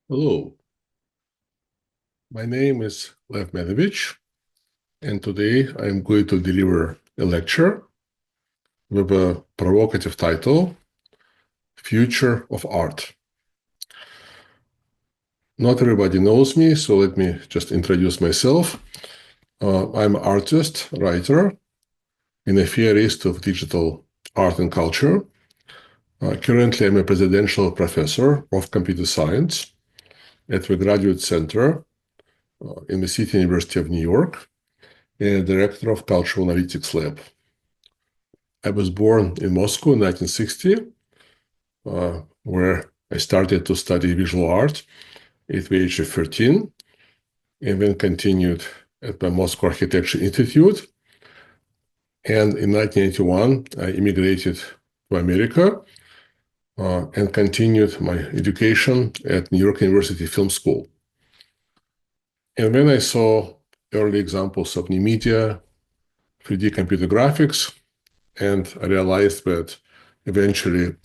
Hello, my name is Lev Manovich, and today I am going to deliver a lecture with a provocative title, Future of Art. Not everybody knows me, so let me just introduce myself. I'm an artist, writer, and a theorist of digital art and culture. Currently, I'm a presidential professor of computer science at the Graduate Center in the City University of New York, and director of Cultural Analytics Lab. I was born in Moscow in 1960, where I started to study visual art at the age of 13, and then continued at the Moscow Architecture Institute. And in 1981, I immigrated to America and continued my education at New York University Film School. And then I saw early examples of new media, 3D computer graphics, and I realized that eventually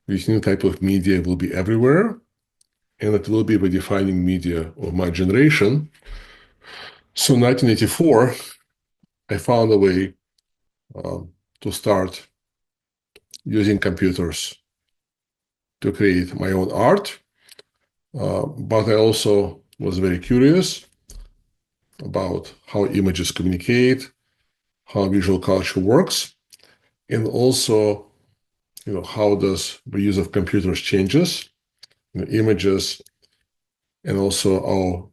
this new type of media will be everywhere, and it will be the defining media of my generation. So in 1984, I found a way to start using computers to create my own art. But I also was very curious about how images communicate, how visual culture works, and also, how does the use of computers changes images, and also our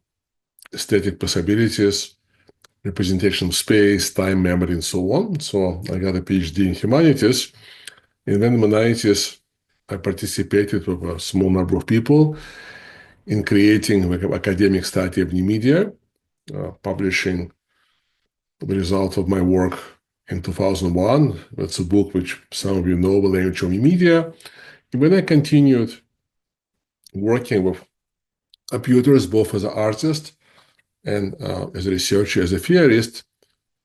aesthetic possibilities, representation of space, time, memory, and so on. So I got a PhD in humanities. And then in the 90s, I participated with a small number of people in creating an academic study of new media, publishing the result of my work in 2001. That's a book which some of you know, The Language of New Media. And when I continued working with computers, both as an artist and as a researcher, as a theorist,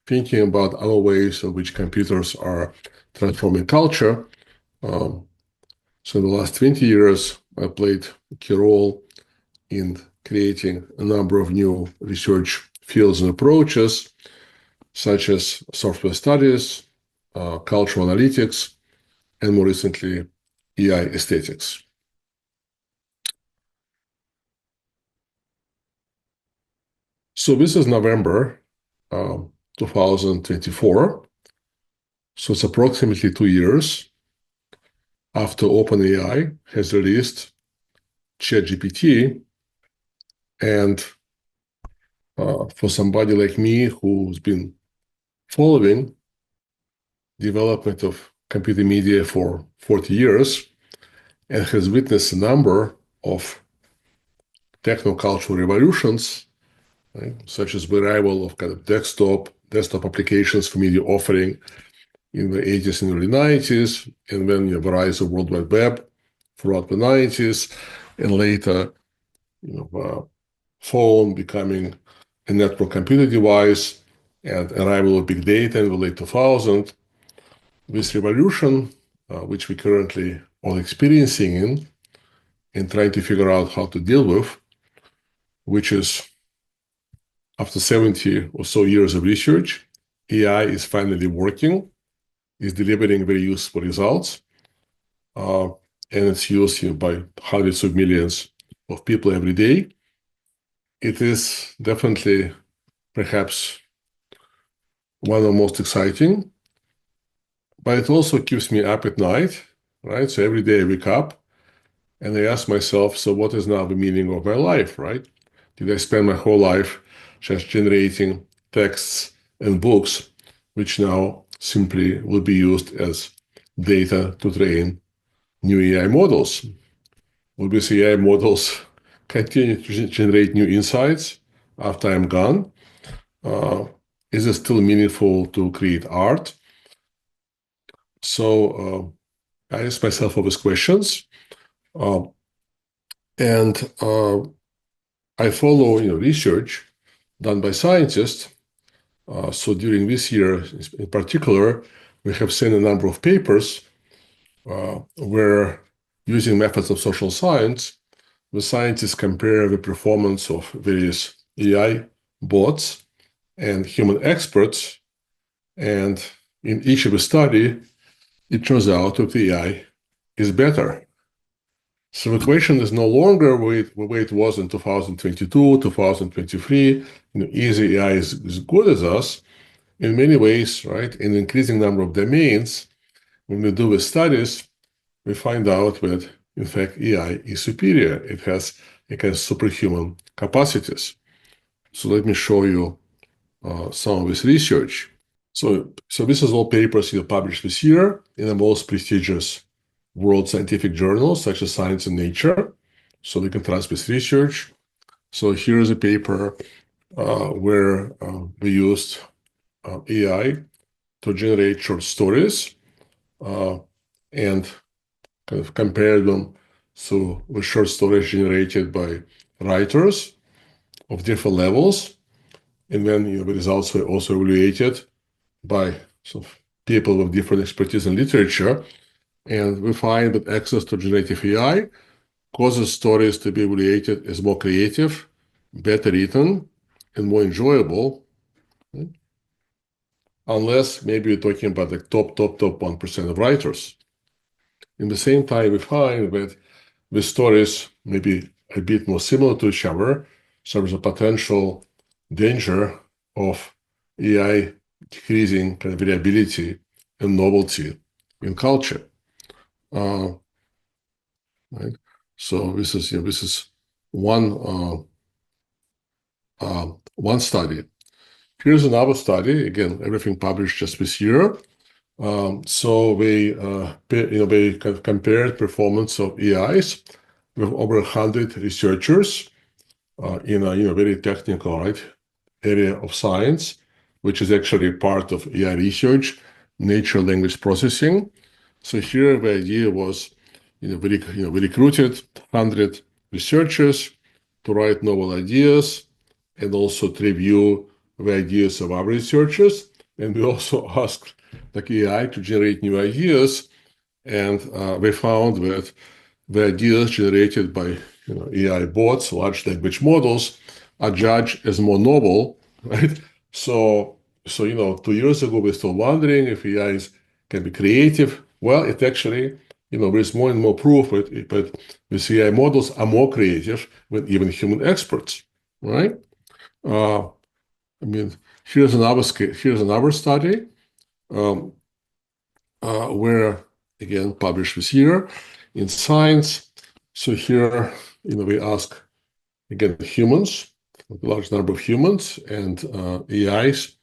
thinking about other ways in which computers are transforming culture. So in the last 20 years, I played a key role in creating a number of new research fields and approaches, such as software studies, cultural analytics, and more recently, AI aesthetics. So this is November 2024. So it's approximately 2 years after OpenAI has released ChatGPT. And for somebody like me who's been following development of computer media for 40 years and has witnessed a number of techno-cultural revolutions, right, such as the arrival of kind of desktop applications for media offering in the 80s and early 90s, and then the rise of World Wide Web throughout the 90s, and later, phone becoming a network computer device, and arrival of big data in the late 2000s. This revolution, which we currently all experiencing in and trying to figure out how to deal with, which is after 70 or so years of research, AI is finally working, is delivering very useful results, and it's used by hundreds of millions of people every day. It is definitely perhaps one of the most exciting, but it also keeps me up at night, right? So every day I wake up and I ask myself, so what is now the meaning of my life, right? Did I spend my whole life just generating texts and books, which now simply will be used as data to train new AI models? Will these AI models continue to generate new insights after I'm gone? Is it still meaningful to create art? So I ask myself all these questions, and I follow research done by scientists. So during this year in particular, we have seen a number of papers where, using methods of social science, the scientists compare the performance of various AI bots and human experts, and in each of the study, it turns out that the AI is better. So the question is no longer the way it was in 2022, 2023, easy AI is as good as us. In many ways, right, in an increasing number of domains, when we do the studies, we find out that, in fact, AI is superior. It has superhuman capacities. So let me show you some of this research. So this is all papers published this year in the most prestigious world scientific journals, such as Science and Nature. So we can trust this research. So here's a paper where we used AI to generate short stories and kind of compare them to the short stories generated by writers of different levels. And then the results were also evaluated by people with different expertise in literature. And we find that access to generative AI causes stories to be evaluated as more creative, better written, and more enjoyable. Right? Unless maybe you're talking about the top 1% of writers. In the same time, we find that the stories may be a bit more similar to each other, so there's a potential danger of AI decreasing kind of variability and novelty in culture. Right? So this is one study. Here's another study. Again, everything published just this year. So they kind of compared performance of AIs with over 100 researchers in a very technical area of science, which is actually part of AI research, natural language processing. So here the idea was, we recruited 100 researchers to write novel ideas and also to review the ideas of other researchers. And we also asked the AI to generate new ideas, and we found that the ideas generated by AI bots, large language models, are judged as more novel, right? So 2 years ago, we're still wondering if AIs can be creative. Well, it actually, there's more and more proof that these AI models are more creative than even human experts, right? Here's another study where, again, published this year in Science. So here, we ask, again, humans, a large number of humans and AIs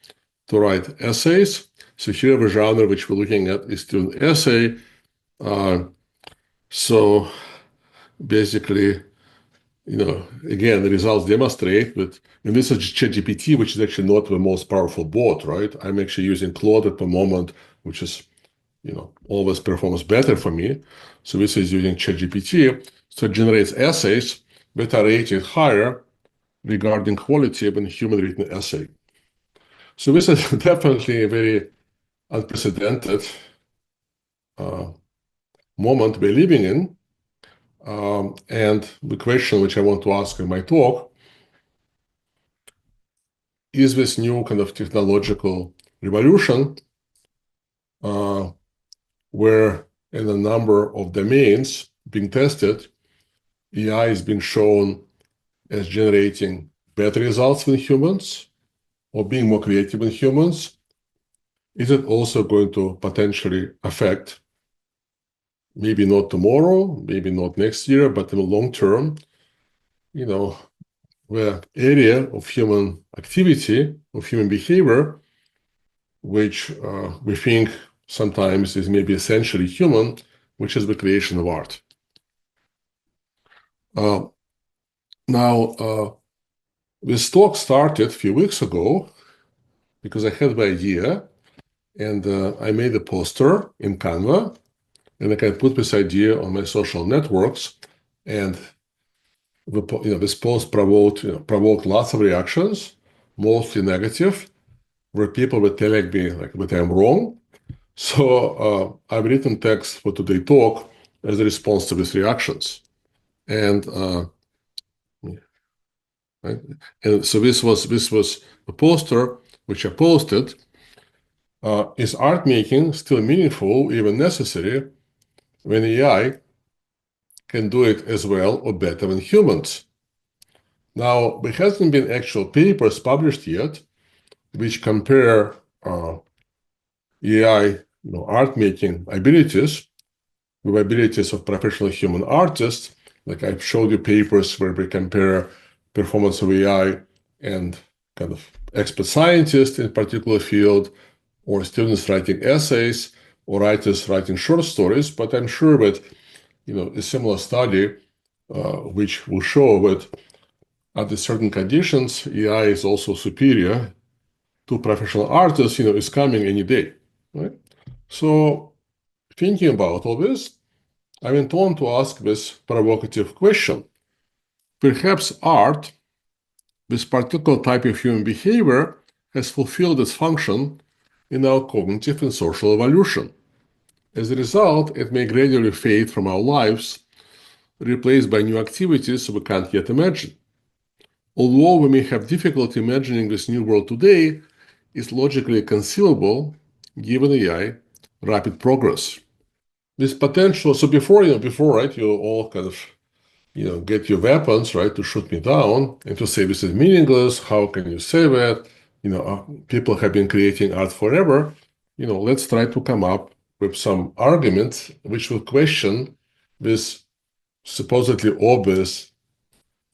to write essays. So here the genre which we're looking at is student essay. So basically, again, the results demonstrate that, and this is ChatGPT, which is actually not the most powerful bot, right? I'm actually using Claude at the moment, which is, always performs better for me. So this is using ChatGPT. So it generates essays that are rated higher regarding quality than human written essay. So this is definitely a very unprecedented moment we're living in. And the question which I want to ask in my talk is this new kind of technological revolution where in a number of domains being tested, AI is being shown as generating better results than humans or being more creative than humans. Is it also going to potentially affect, maybe not tomorrow, maybe not next year, but in the long term, the area of human activity, of human behavior, which we think sometimes is maybe essentially human, which is the creation of art. Now, this talk started a few weeks ago because I had the idea, and I made a poster in Canva, and I can put this idea on my social networks, and this post provoked lots of reactions, mostly negative, where people were telling me that I'm wrong. So I've written text for today's talk as a response to these reactions. And right? And so this was a poster which I posted. Is art making still meaningful, even necessary, when AI can do it as well or better than humans? Now, there hasn't been actual papers published yet which compare AI, art making abilities with abilities of professional human artists. Like I've showed you papers where we compare performance of AI and kind of expert scientists in a particular field, or students writing essays, or writers writing short stories. But I'm sure that a similar study, which will show that under certain conditions, AI is also superior to professional artists, is coming any day, right? So thinking about all this, I went on to ask this provocative question. Perhaps art, this particular type of human behavior, has fulfilled its function in our cognitive and social evolution. As a result, it may gradually fade from our lives, replaced by new activities we can't yet imagine. Although we may have difficulty imagining this new world today, it's logically conceivable given AI rapid progress. This potential, so before, right, you all kind of, get your weapons, right, to shoot me down and to say this is meaningless. How can you say that? People have been creating art forever. Let's try to come up with some arguments which will question this supposedly obvious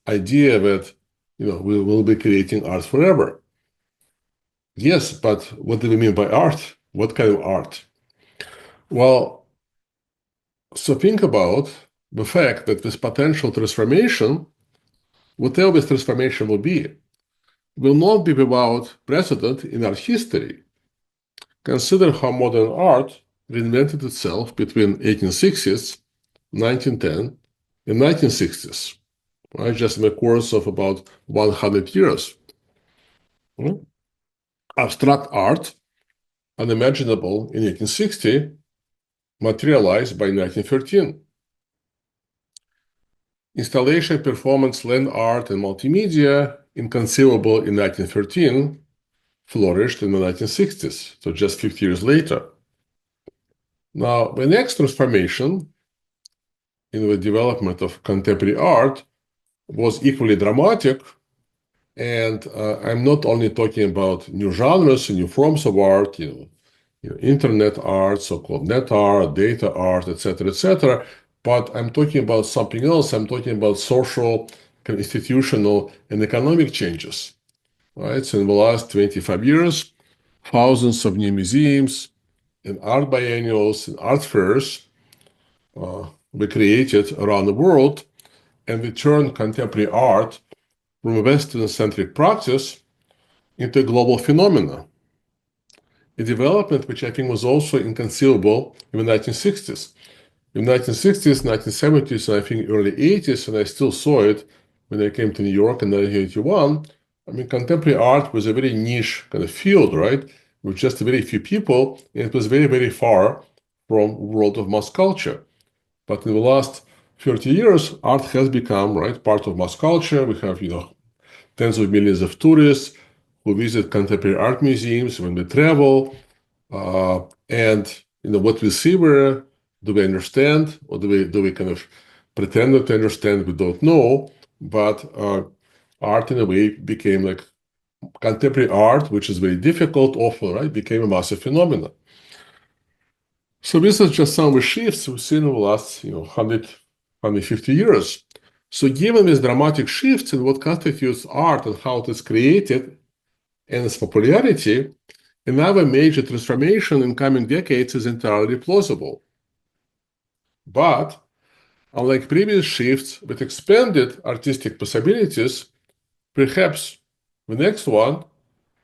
idea that, we will be creating art forever. Yes, but what do we mean by art? What kind of art? Well, so think about the fact that this potential transformation, whatever this transformation will not be without precedent in our history. Consider how modern art reinvented itself between 1860s, 1910, and 1960s, right? Just in the course of about 100 years. Abstract art, unimaginable in 1860, materialized by 1913. Installation, performance, land art, and multimedia, inconceivable in 1913, flourished in the 1960s, so just 50 years later. Now, the next transformation in the development of contemporary art was equally dramatic, and I'm not only talking about new genres and new forms of art, internet art, so-called net art, data art, etc., but I'm talking about something else. I'm talking about social, institutional, and economic changes. Right? So in the last 25 years, thousands of new museums and art biennials and art fairs were created around the world, and we turned contemporary art from a Western-centric practice into a global phenomenon. A development which I think was also inconceivable in the 1960s. In the 1960s, 1970s, and I think early 80s, and I still saw it when I came to New York in 1981, I mean, contemporary art was a very niche kind of field, right? With just very few people, and it was very, very far from world of mass culture. But in the last 30 years, art has become, right, part of mass culture. We have, tens of millions of tourists who visit contemporary art museums when they travel. And, what we see there, do we understand, or do we kind of pretend to understand? We don't know. But art, in a way, became like contemporary art, which is very difficult often, right, became a massive phenomenon. So this is just some of the shifts we've seen in the last, 150 years. So given these dramatic shifts in what constitutes art and how it is created and its popularity, another major transformation in coming decades is entirely plausible. But unlike previous shifts with expanded artistic possibilities, perhaps the next one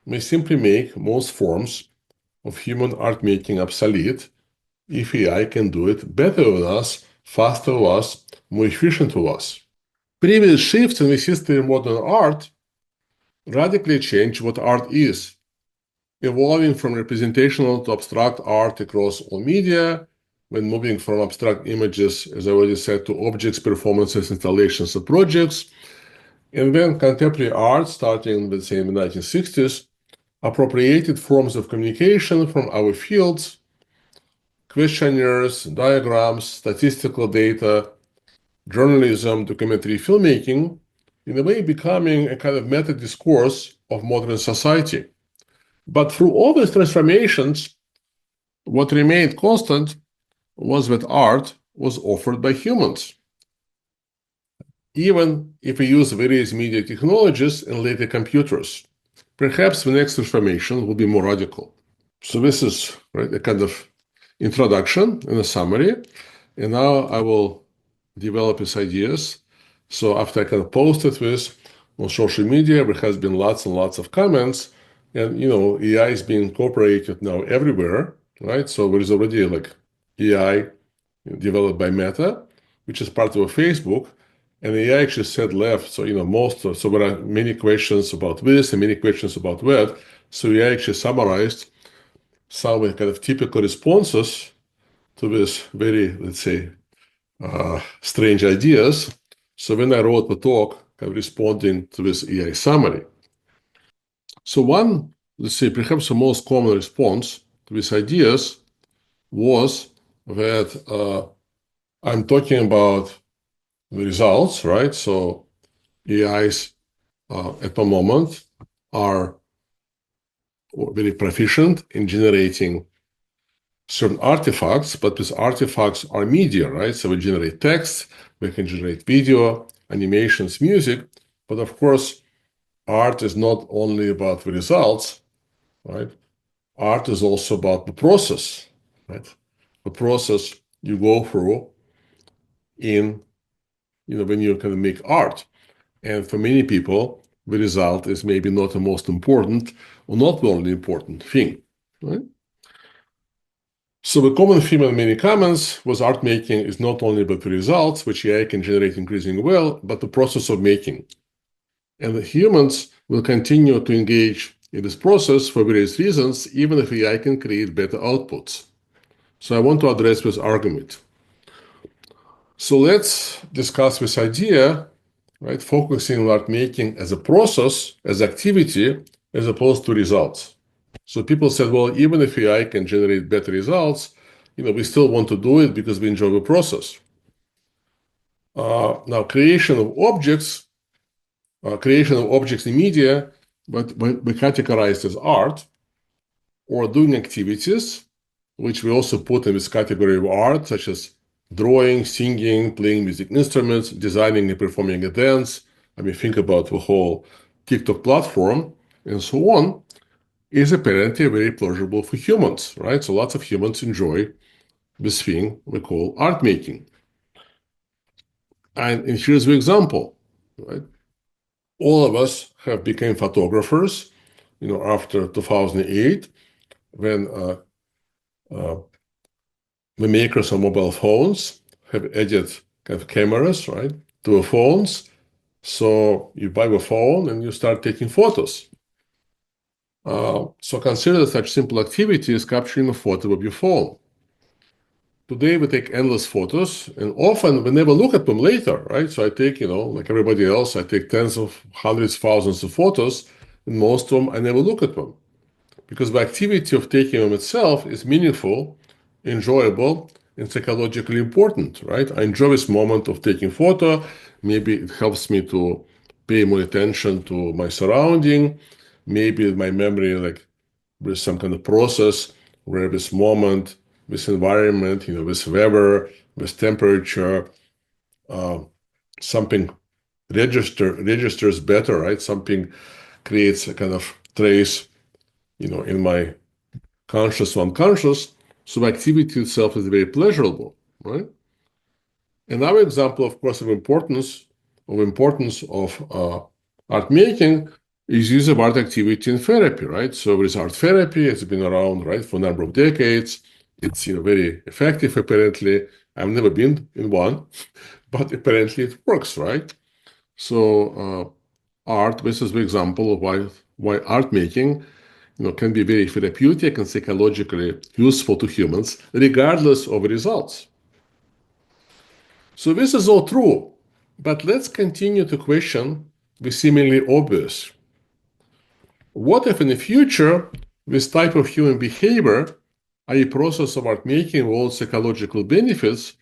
may simply make most forms of human art making obsolete if AI can do it better than us, faster than us, more efficient than us. Previous shifts in the history of modern art radically changed what art is, evolving from representational to abstract art across all media, when moving from abstract images, as I already said, to objects, performances, installations, and projects, And then contemporary art, starting, let's say, in the 1960s, appropriated forms of communication from our fields, questionnaires, diagrams, statistical data, journalism, documentary filmmaking, in a way becoming a kind of meta-discourse of modern society. But through all these transformations, what remained constant was that art was offered by humans. Even if we use various media technologies and later computers, perhaps the next transformation will be more radical. So this is a kind of introduction and a summary. And now I will develop these ideas. So after I kind of posted this on social media, there has been lots and lots of comments. And, AI is being incorporated now everywhere, right? So there is already like AI developed by Meta, which is part of Facebook. And AI actually said left. So, so there are many questions about this and many questions about that. So AI actually summarized some kind of typical responses to this very, let's say, strange ideas. So when I wrote the talk, kind of responding to this AI summary. So one, let's say, perhaps the most common response to these ideas was that I'm talking about the results, right? So AIs at the moment are very proficient in generating certain artifacts, but these artifacts are media, right? So we generate text, we can generate video, animations, music, but of course, art is not only about the results, right? Art is also about the process, right? The process you go through in, when you kind of make art. And for many people, the result is maybe not the most important or not the only important thing, right? So the common theme in many comments was art making is not only about the results, which AI can generate increasingly well, but the process of making. And the humans will continue to engage in this process for various reasons, even if AI can create better outputs. So I want to address this argument. So let's discuss this idea, right? Focusing on art making as a process, as activity, as opposed to results. So people said, well, even if AI can generate better results, we still want to do it because we enjoy the process. Now, creation of objects in media, but we categorized as art, or doing activities, which we also put in this category of art, such as drawing, singing, playing music instruments, designing and performing a dance. Think about the whole TikTok platform and so on, is apparently very pleasurable for humans, right? So lots of humans enjoy this thing we call art making. And here's the example, right? All of us have become photographers, after 2008, when the makers of mobile phones have added kind of cameras, right, to the phones. So you buy the phone and you start taking photos. So consider such simple activity as capturing a photo of your phone. Today we take endless photos, and often we never look at them later, right? So I take, like everybody else, I take tens of hundreds, thousands of photos, and most of them I never look at them. Because the activity of taking them itself is meaningful, enjoyable, and psychologically important, right? I enjoy this moment of taking photo. Maybe it helps me to pay more attention to my surrounding. Maybe my memory, like there's some kind of process where this moment, this environment, this weather, this temperature, something registers better, right? Something creates a kind of trace, in my conscious or unconscious. So the activity itself is very pleasurable, right? Another example, of course, of importance of art making is use of art activity in therapy, right? So there is art therapy. It's been around, right, for a number of decades. It's very effective, apparently. I've never been in one, but apparently it works, right? So art, this is the example of why art making can be very therapeutic and psychologically useful to humans, regardless of results. So this is all true, but let's continue to question be seemingly obvious. What if in the future, this type of human behavior, i.e. process of art making with all psychological benefits,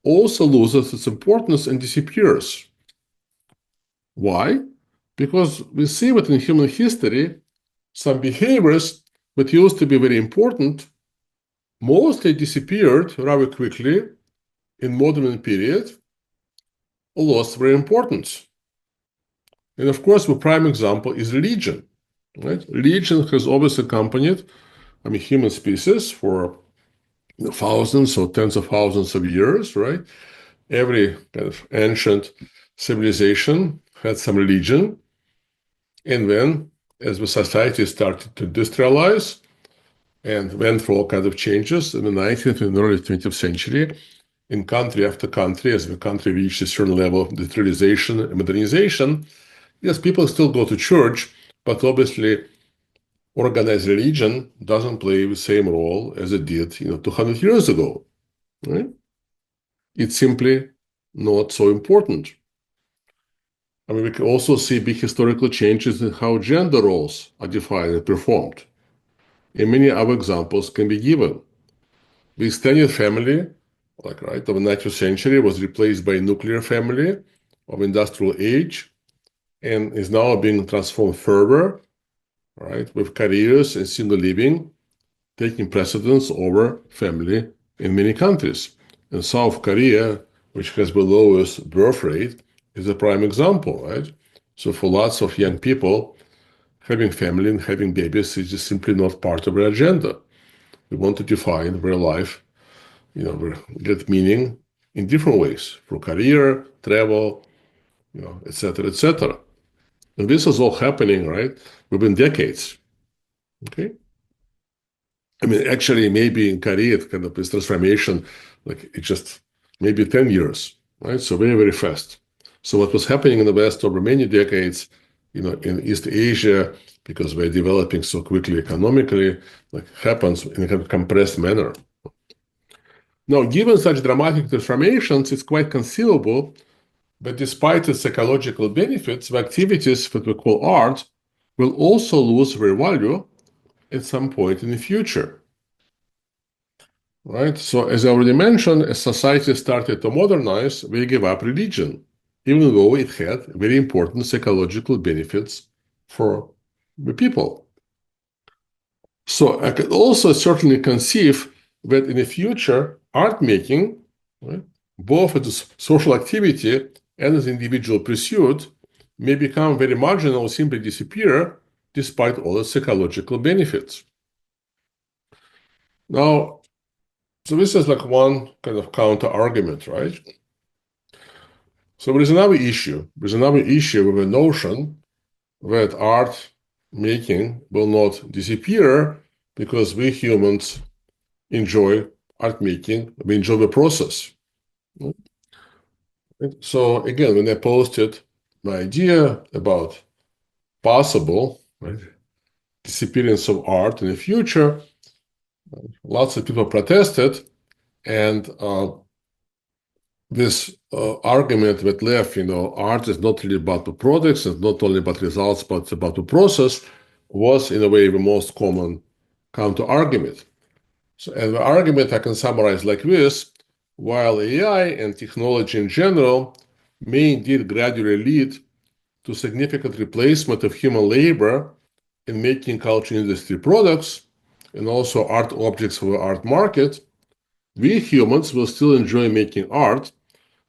also loses its importance and disappears? Why? Because we see that in human history, some behaviors that used to be very important mostly disappeared rather quickly in modern period, or lost their importance. And of course, the prime example is religion. Right? Religion has always accompanied, human species for thousands or tens of thousands of years, right? Every kind of ancient civilization had some religion. And then, as the society started to industrialize and went through all kinds of changes in the 19th and early 20th century, in country after country, as the country reached a certain level of industrialization and modernization, yes, people still go to church, but obviously organized religion doesn't play the same role as it did, 200 years ago, right? It's simply not so important. We can also see big historical changes in how gender roles are defined and performed. And many other examples can be given. The extended family, of the 19th century, was replaced by a nuclear family of industrial age and is now being transformed further, right, with careers and single living taking precedence over family in many countries. And South Korea, which has the lowest birth rate, is a prime example, right? So for lots of young people, having family and having babies is just simply not part of their agenda. We want to define their life, get meaning in different ways, through career, travel, et cetera, et cetera. And this is all happening, right, within decades, okay? Actually, maybe in Korea, kind of this transformation, it just maybe 10 years, right? So very, very fast. So what was happening in the West over many decades, in East Asia, because we're developing so quickly economically, happens in a kind of compressed manner. Now, given such dramatic transformations, it's quite conceivable that despite its psychological benefits, the activities that we call art will also lose their value at some point in the future. Right? So as I already mentioned, as society started to modernize, we gave up religion, even though it had very important psychological benefits for the people. So I could also certainly conceive that in the future, art making, right, both as a social activity and as individual pursuit, may become very marginal or simply disappear despite all its psychological benefits. Now, so this is one kind of counter argument, right? So there is another issue. There's another issue with the notion that art making will not disappear because we humans enjoy art making, we enjoy the process. So again, when I posted my idea about possible, right, disappearance of art in the future, lots of people protested, and this argument that Lev, art is not really about the products, it's not only about results, but it's about the process, was in a way the most common counter-argument. So, and the argument I can summarize like this: while AI and technology in general may indeed gradually lead to significant replacement of human labor in making culture industry products and also art objects for the art market, we humans will still enjoy making art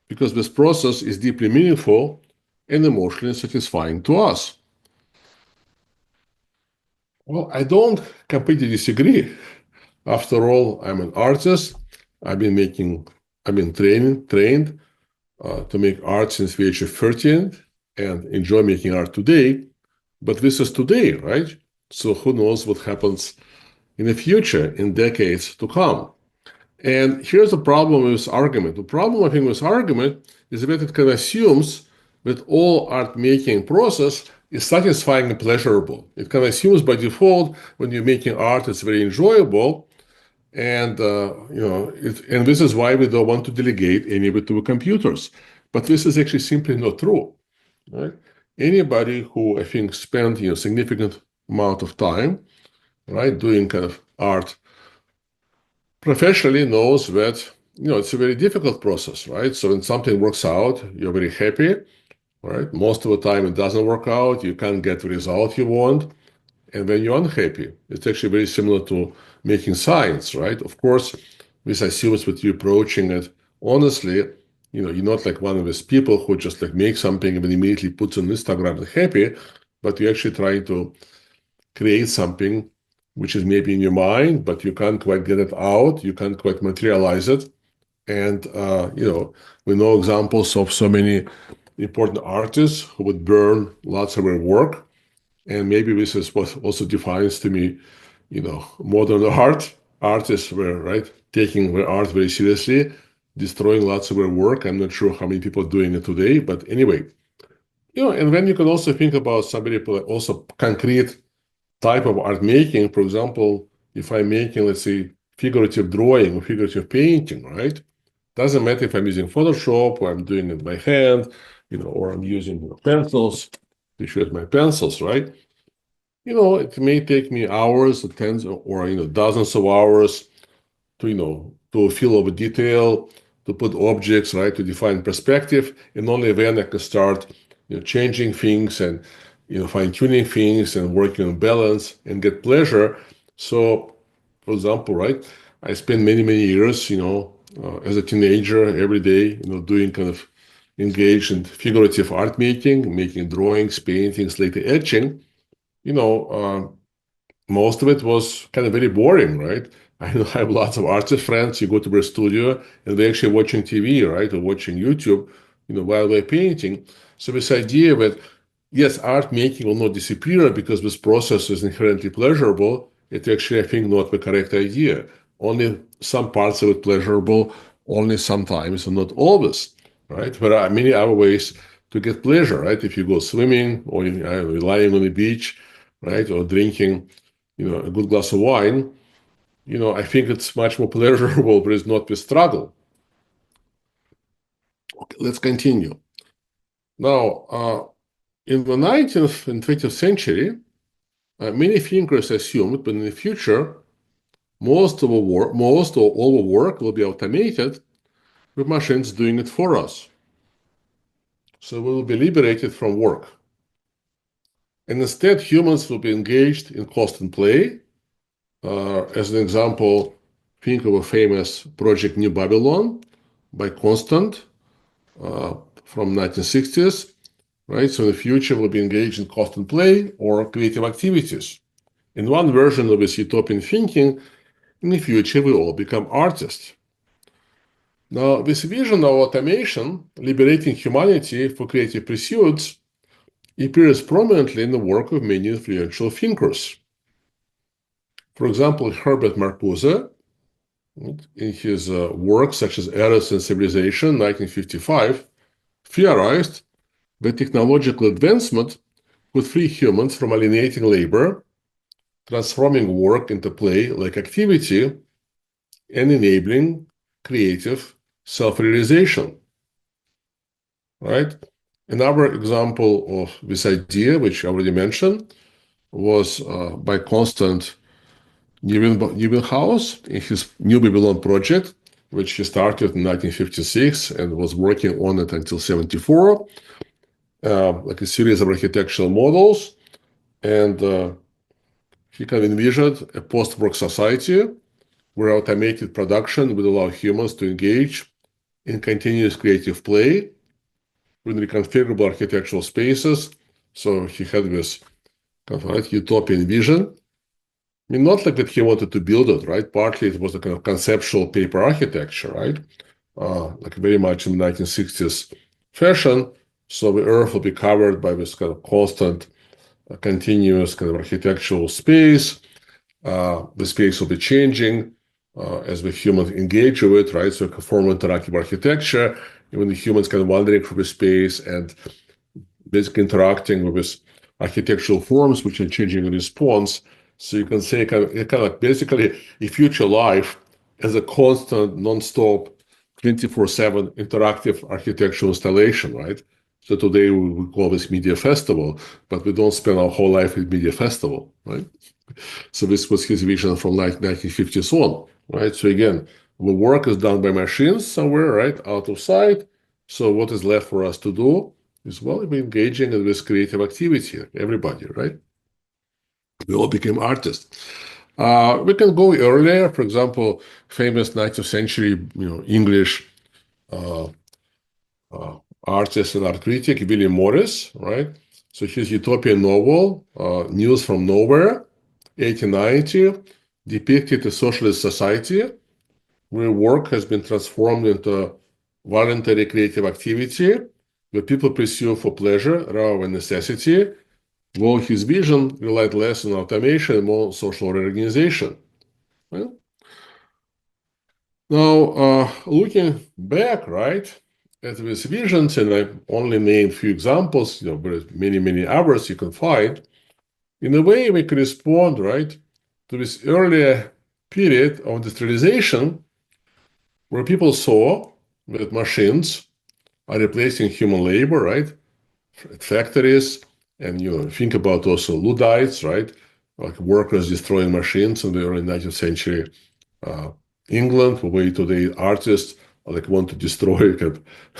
because this process is deeply meaningful and emotionally satisfying to us. Well, I don't completely disagree. After all, I'm an artist. I've been trained to make art since the age of 13 and enjoy making art today. But this is today, right? So who knows what happens in the future, in decades to come. And here's the problem with this argument. The problem, I think, with this argument is that it kind of assumes that all art-making process is satisfying and pleasurable. It kind of assumes by default when you're making art, it's very enjoyable, and and this is why we don't want to delegate any of it to computers. But this is actually simply not true, right? anybody who I think spent significant amount of time, right, doing kind of art professionally knows that it's a very difficult process, right? So when something works out, you're very happy, right? Most of the time it doesn't work out, you can't get the result you want, and when you're unhappy, it's actually very similar to making science, right? Of course, this assumes that you're approaching it honestly. You're not like one of these people who just like make something and then immediately puts on Instagram and happy, but you're actually trying to create something which is maybe in your mind, but you can't quite get it out, you can't quite materialize it. And, we know examples of so many important artists who would burn lots of their work. And maybe this is what also defines to me, modern art. Artists were, right, taking their art very seriously, destroying lots of their work. I'm not sure how many people are doing it today, but anyway, and then you can also think about somebody also concrete type of art making. For example, if I'm making, let's say, figurative drawing or figurative painting, right? Doesn't matter if I'm using Photoshop or I'm doing it by hand, or I'm using pencils. To show my pencils, right? It may take me hours, or tens, or dozens of hours to fill over detail, to put objects, right, to define perspective, and only then I can start, changing things and fine-tuning things and working on balance and get pleasure. So, for example, right, I spent many years, as a teenager, every day, doing kind of engaged in figurative art making drawings, paintings, later etching. Most of it was kind of very boring, right? I have lots of artist friends. You go to their studio and they're actually watching TV, right, or watching YouTube, while they're painting. So this idea that yes, art making will not disappear because this process is inherently pleasurable, it's actually, I think, not the correct idea. Only some parts of it pleasurable, only sometimes, and not always, right? There are many other ways to get pleasure, right? If you go swimming or you're lying on the beach, right, or drinking, a good glass of wine, I think it's much more pleasurable, but it's not the struggle. Okay, let's continue. Now, in the 19th and 20th century, many thinkers assumed that in the future, most or all the work will be automated with machines doing it for us. So we will be liberated from work. And instead, humans will be engaged in constant play. As an example, think of a famous project New Babylon by Constant from 1960s, right? So in the future, we'll be engaged in constant play or creative activities. In one version of this utopian thinking, in the future, we all become artists. Now, this vision of automation, liberating humanity for creative pursuits, appears prominently in the work of many influential thinkers. For example, Herbert Marcuse, in his works such as Eros and Civilization, 1955, theorized that technological advancement could free humans from alienating labor, transforming work into play-like activity, and enabling creative self-realization, right? Another example of this idea, which I already mentioned, was by Constant Nieuwenhuis in his New Babylon project, which he started in 1956 and was working on it until 74, like a series of architectural models. And he kind of envisioned a post-work society where automated production would allow humans to engage in continuous creative play with reconfigurable architectural spaces. So he had this kind of utopian vision. I mean, not like that he wanted to build it, right? Partly it was a kind of conceptual paper architecture, right? Like very much in the 1960s fashion. So the Earth will be covered by this kind of constant, continuous kind of architectural space. The space will be changing as the humans engage with it, right? So a form of interactive architecture, even the humans kind of wandering through the space and basically interacting with these architectural forms which are changing in response. So you can say kind of like basically a future life as a constant, non-stop, 24/7 interactive architectural installation, right? So today we call this media festival, but we don't spend our whole life at media festival, right? So this was his vision from 1950s on, right? So again, the work is done by machines somewhere, right, out of sight. So what is left for us to do is, well, we're engaging in this creative activity, everybody, right? We all became artists. We can go earlier, for example, famous 19th century, English uh, artist and art critic, William Morris, right? So his utopian novel, News from Nowhere, 1890, depicted a socialist society where work has been transformed into voluntary creative activity where people pursue for pleasure rather than necessity, while his vision relied less on automation and more on social organization. Well, now, looking back, right, at these visions, and I only named a few examples, but many, many others you can find, in a way we correspond, right, to this earlier period of industrialization where people saw that machines are replacing human labor, right, at factories, and think about also Luddites, right, like workers destroying machines in the early 19th century England, where today artists like want to destroy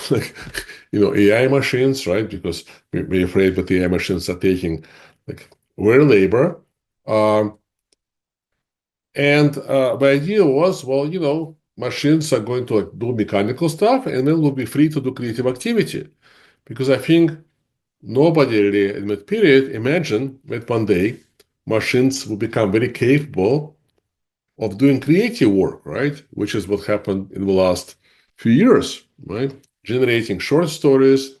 like AI machines, right? Because we're afraid that AI machines are taking like their labor. And the idea was, well, machines are going to like do mechanical stuff, and then we'll be free to do creative activity. Because I think nobody really in that period imagined that one day machines will become very capable of doing creative work, right? Which is what happened in the last few years, right? Generating short stories,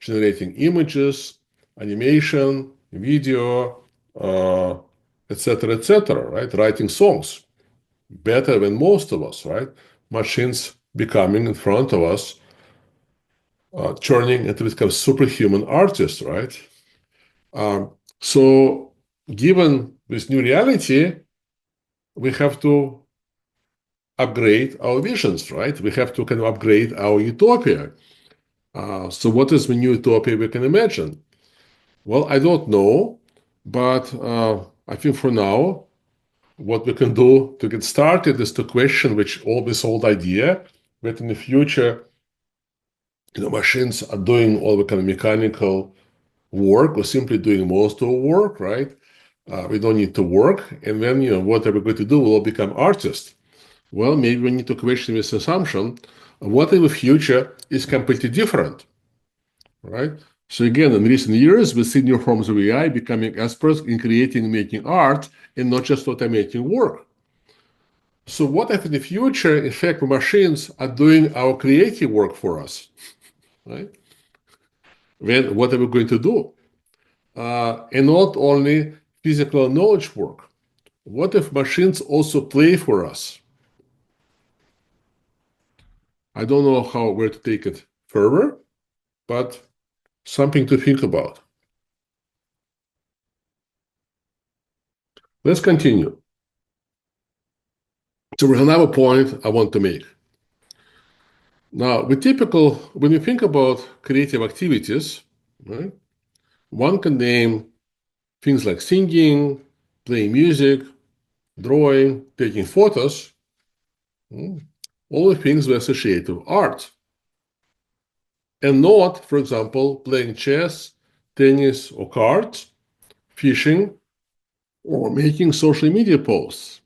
generating images, animation, video, etc., right? Writing songs better than most of us, right? Machines becoming in front of us, turning into this kind of superhuman artist, right? So given this new reality, we have to upgrade our visions, right? We have to kind of upgrade our utopia. So what is the new utopia we can imagine? Well, I don't know, but I think for now, what we can do to get started is to question this old idea that in the future, machines are doing all the kind of mechanical work or simply doing most of the work, right? We don't need to work. And then, what are we going to do? We'll all become artists. Well, maybe we need to question this assumption. What if the future is completely different, right? So again, in recent years, we see new forms of AI becoming experts in creating and making art and not just automating work. So what if in the future, in fact, machines are doing our creative work for us, right? Then what are we going to do? And not only physical knowledge work. What if machines also play for us? I don't know where to take it further, but something to think about. Let's continue. So there's another point I want to make. Now, when you think about creative activities, right, one can name things like singing, playing music, drawing, taking photos, all the things we associate with art. And not, for example, playing chess, tennis, or cards, fishing, or making social media posts.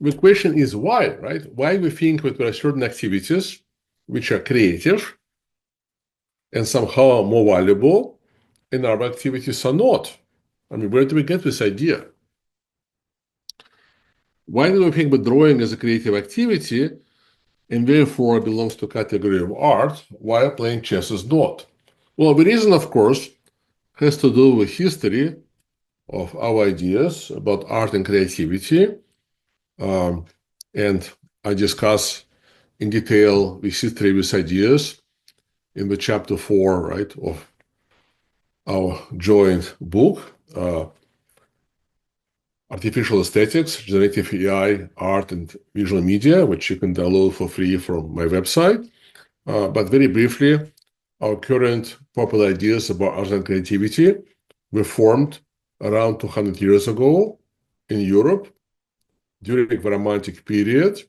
The question is why, right? Why we think that there are certain activities which are creative and somehow more valuable, and other activities are not. I mean, where do we get this idea? Why do we think that drawing is a creative activity and therefore belongs to a category of art, while playing chess is not? Well, the reason, of course, has to do with history of our ideas about art and creativity. And I discuss in detail the history of these ideas in the chapter 4, right, of our joint book, Artificial Aesthetics, Generative AI, Art and Visual Media, which you can download for free from my website. But very briefly, our current popular ideas about art and creativity were formed around 200 years ago in Europe during the Romantic period.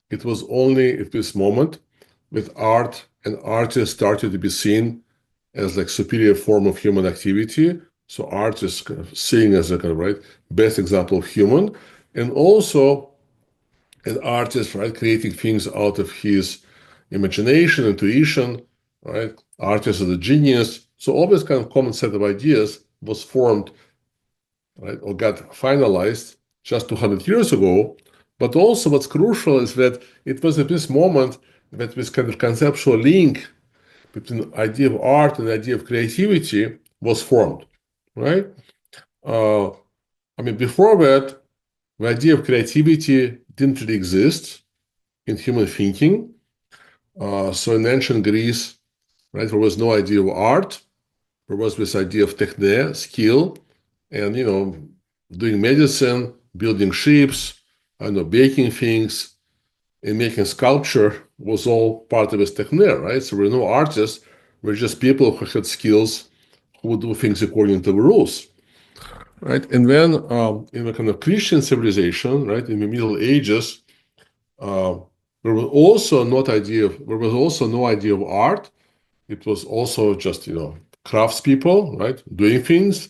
It was only at this moment with art and artists started to be seen as like superior form of human activity. So art is kind of seen as a kind of best example of human, and also an artist creating things out of his imagination, intuition, right? Artist is a genius. So all this kind of common set of ideas was formed, or got finalized just 200 years ago. But also what's crucial is that it was at this moment that this kind of conceptual link between the idea of art and the idea of creativity was formed, right? Before that, the idea of creativity didn't really exist in human thinking. So in ancient Greece, there was no idea of art. There was this idea of techne, skill, and doing medicine, building ships, baking things, and making sculpture was all part of this techne, right? So there were no artists, we're just people who had skills, who would do things according to the rules, right? And then in the kind of Christian civilization, right, in the Middle Ages, there was also no idea of art. It was also just craftspeople, right, doing things.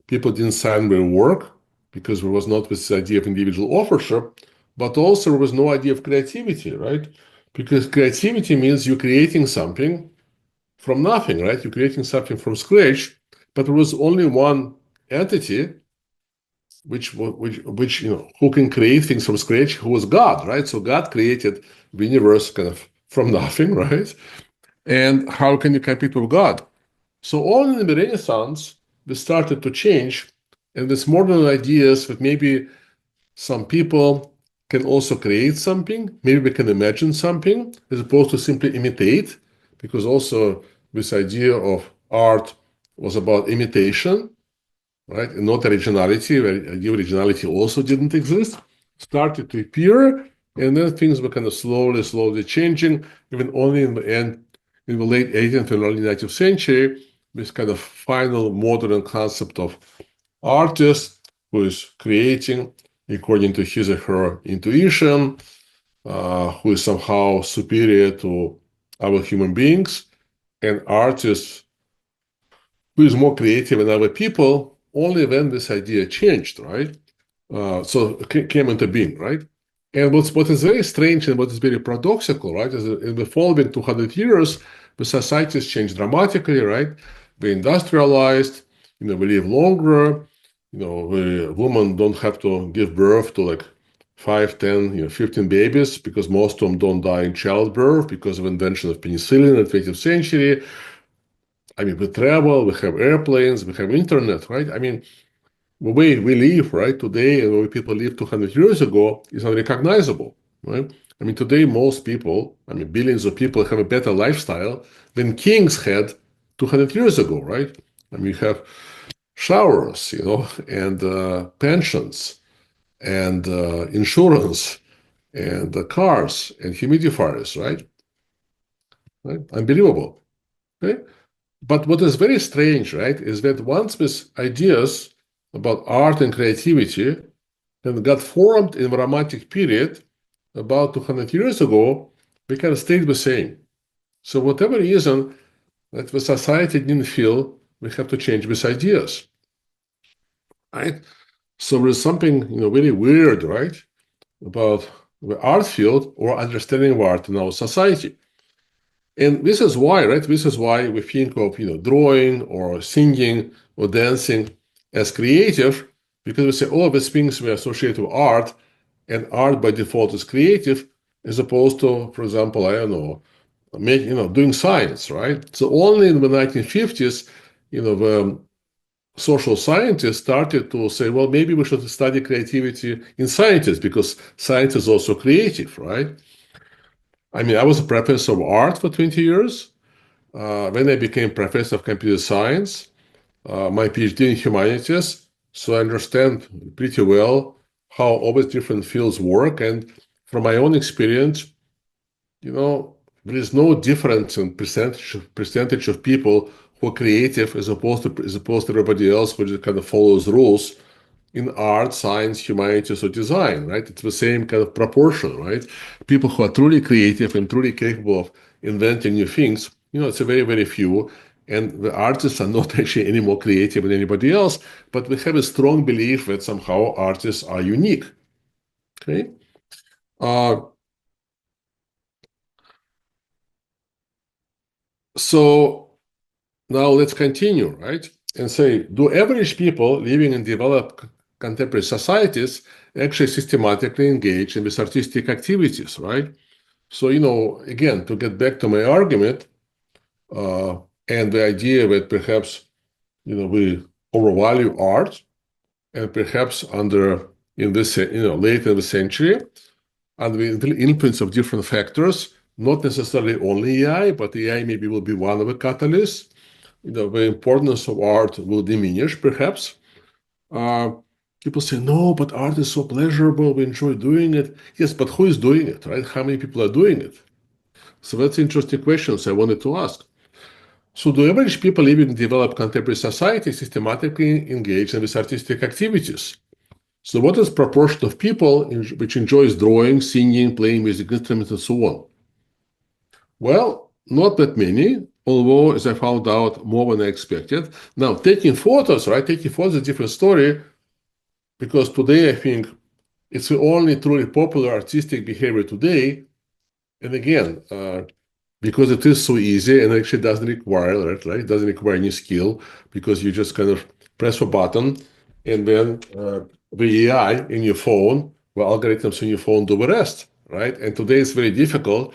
People didn't sign their work because there was not this idea of individual authorship, but also there was no idea of creativity, right? Because creativity means you're creating something from nothing, right? You're creating something from scratch, but there was only one entity which who can create things from scratch, who was God, right? So God created the universe kind of from nothing, right? And how can you compete with God? So only in the Renaissance, we started to change, and with modern ideas that maybe some people can also create something, maybe we can imagine something, as opposed to simply imitate, because also this idea of art was about imitation, right? And not originality, where originality also didn't exist, started to appear, and then things were kind of slowly changing, even only in the end, in the late 18th and early 19th century, this kind of final modern concept of artist who is creating according to his or her intuition, who is somehow superior to other human beings, and artist who is more creative than other people, only when this idea changed, right? So it came into being, right? And what is very strange and what is very paradoxical, right, is that in the following 200 years, the societies changed dramatically, right? We industrialized, we live longer, the women don't have to give birth to like 5, 10, 15 babies because most of them don't die in childbirth because of invention of penicillin in the 20th century. We travel, we have airplanes, we have internet, right? The way we live, right, today and the way people lived 200 years ago is unrecognizable, right? Today most people, billions of people have a better lifestyle than kings had 200 years ago, right? You have showers, and pensions and insurance and cars and humidifiers, right? Unbelievable, okay? But what is very strange, right, is that once these ideas about art and creativity that got formed in the Romantic period about 200 years ago, they kind of stayed the same. So whatever reason that the society didn't feel, we have to change these ideas, right? So there's something very weird, right, about the art field or understanding of art in our society. And this is why, right? This is why we think of drawing or singing or dancing as creative, because we say, oh, these things we associate with art, and art by default is creative, as opposed to, for example, I don't know, doing science, right? So only in the 1950s, the social scientists started to say, well, maybe we should study creativity in scientists because science is also creative, right? I was a professor of art for 20 years. When I became professor of computer science, my PhD in humanities, so I understand pretty well how all these different fields work. And from my own experience, the there is no difference in percentage of people who are creative as opposed to everybody else who just kind of follows rules in art, science, humanities, or design, right? It's the same kind of proportion, right? People who are truly creative and truly capable of inventing new things, it's a very, very few. And the artists are not actually any more creative than anybody else, but we have a strong belief that somehow artists are unique. Okay. So now let's continue, right? And say, do average people living in developed contemporary societies actually systematically engage in these artistic activities, right? So, again, to get back to my argument, and the idea that perhaps, we overvalue art, and perhaps late in the century, under the influence of different factors, not necessarily only AI, but AI maybe will be one of the catalysts. The importance of art will diminish, perhaps. People say, no, but art is so pleasurable, we enjoy doing it. Yes, but who is doing it, right? How many people are doing it? So that's interesting questions I wanted to ask. So do average people living in developed contemporary society systematically engage in these artistic activities? So what is proportion of people which enjoys drawing, singing, playing music instruments, and so on? Well, not that many, although, as I found out, more than I expected. Now, taking photos, right? Taking photos is a different story, because today I think it's the only truly popular artistic behavior today. And again, because it is so easy and actually doesn't require, right? It doesn't require any skill, because you just kind of press a button, and then the AI in your phone, the algorithms in your phone do the rest, right? And today it's very difficult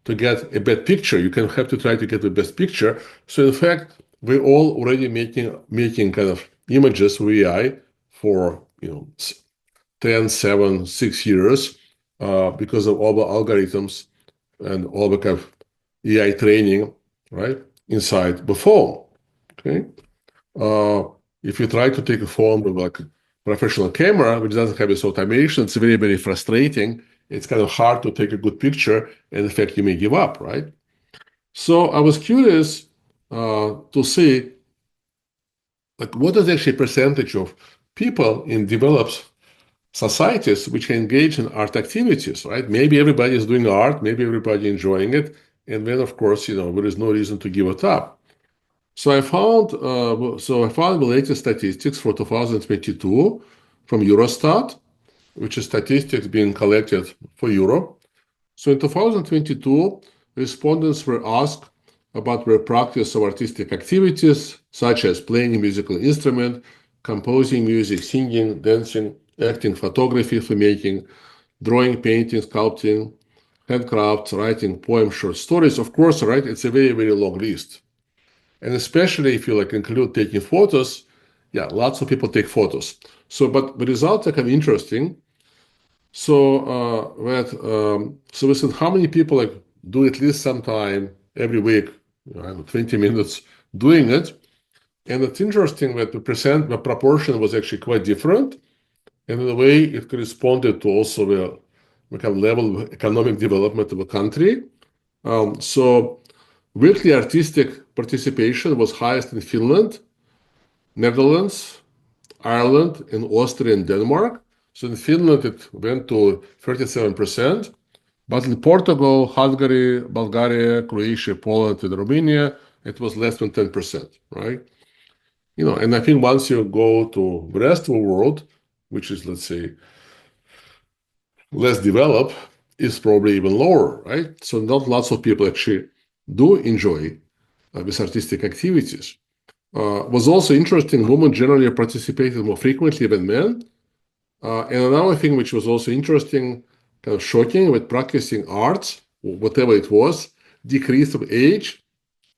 to get a bad picture. You can have to try to get the best picture. So in fact, we're all already making kind of images with AI for 10, 7, 6 years, because of all the algorithms and all the kind of AI training, right, inside the phone. Okay. If you try to take a phone with like a professional camera, which doesn't have this automation, it's very, very frustrating. It's kind of hard to take a good picture, and in fact, you may give up, right? So I was curious to see, like, what is actually percentage of people in developed societies which engage in art activities, right? Maybe everybody is doing art, maybe everybody enjoying it, and then of course, there is no reason to give it up. So I found the latest statistics for 2022 from Eurostat, which is statistics being collected for Europe. So in 2022, respondents were asked about their practice of artistic activities, such as playing a musical instrument, composing music, singing, dancing, acting, photography, filmmaking, drawing, painting, sculpting, handcrafts, writing poems, short stories. Of course, right, it's a very, very long list. And especially if you include taking photos, yeah, lots of people take photos. So, but the results are kind of interesting. So we said how many people do at least sometime every week, 20 minutes doing it. And it's interesting that the proportion was actually quite different. And in a way, it corresponded to also the kind of level of economic development of the country. So weekly artistic participation was highest in Finland, Netherlands, Ireland, and Austria and Denmark. So in Finland, it went to 37%. But in Portugal, Hungary, Bulgaria, Croatia, Poland, and Romania, it was less than 10%, right? And I think once you go to the rest of the world, which is, let's say, less developed, is probably even lower, right? So not lots of people actually do enjoy these artistic activities. Was also interesting, women generally participated more frequently than men. And another thing which was also interesting, kind of shocking, with practicing arts, whatever it was, decrease of age.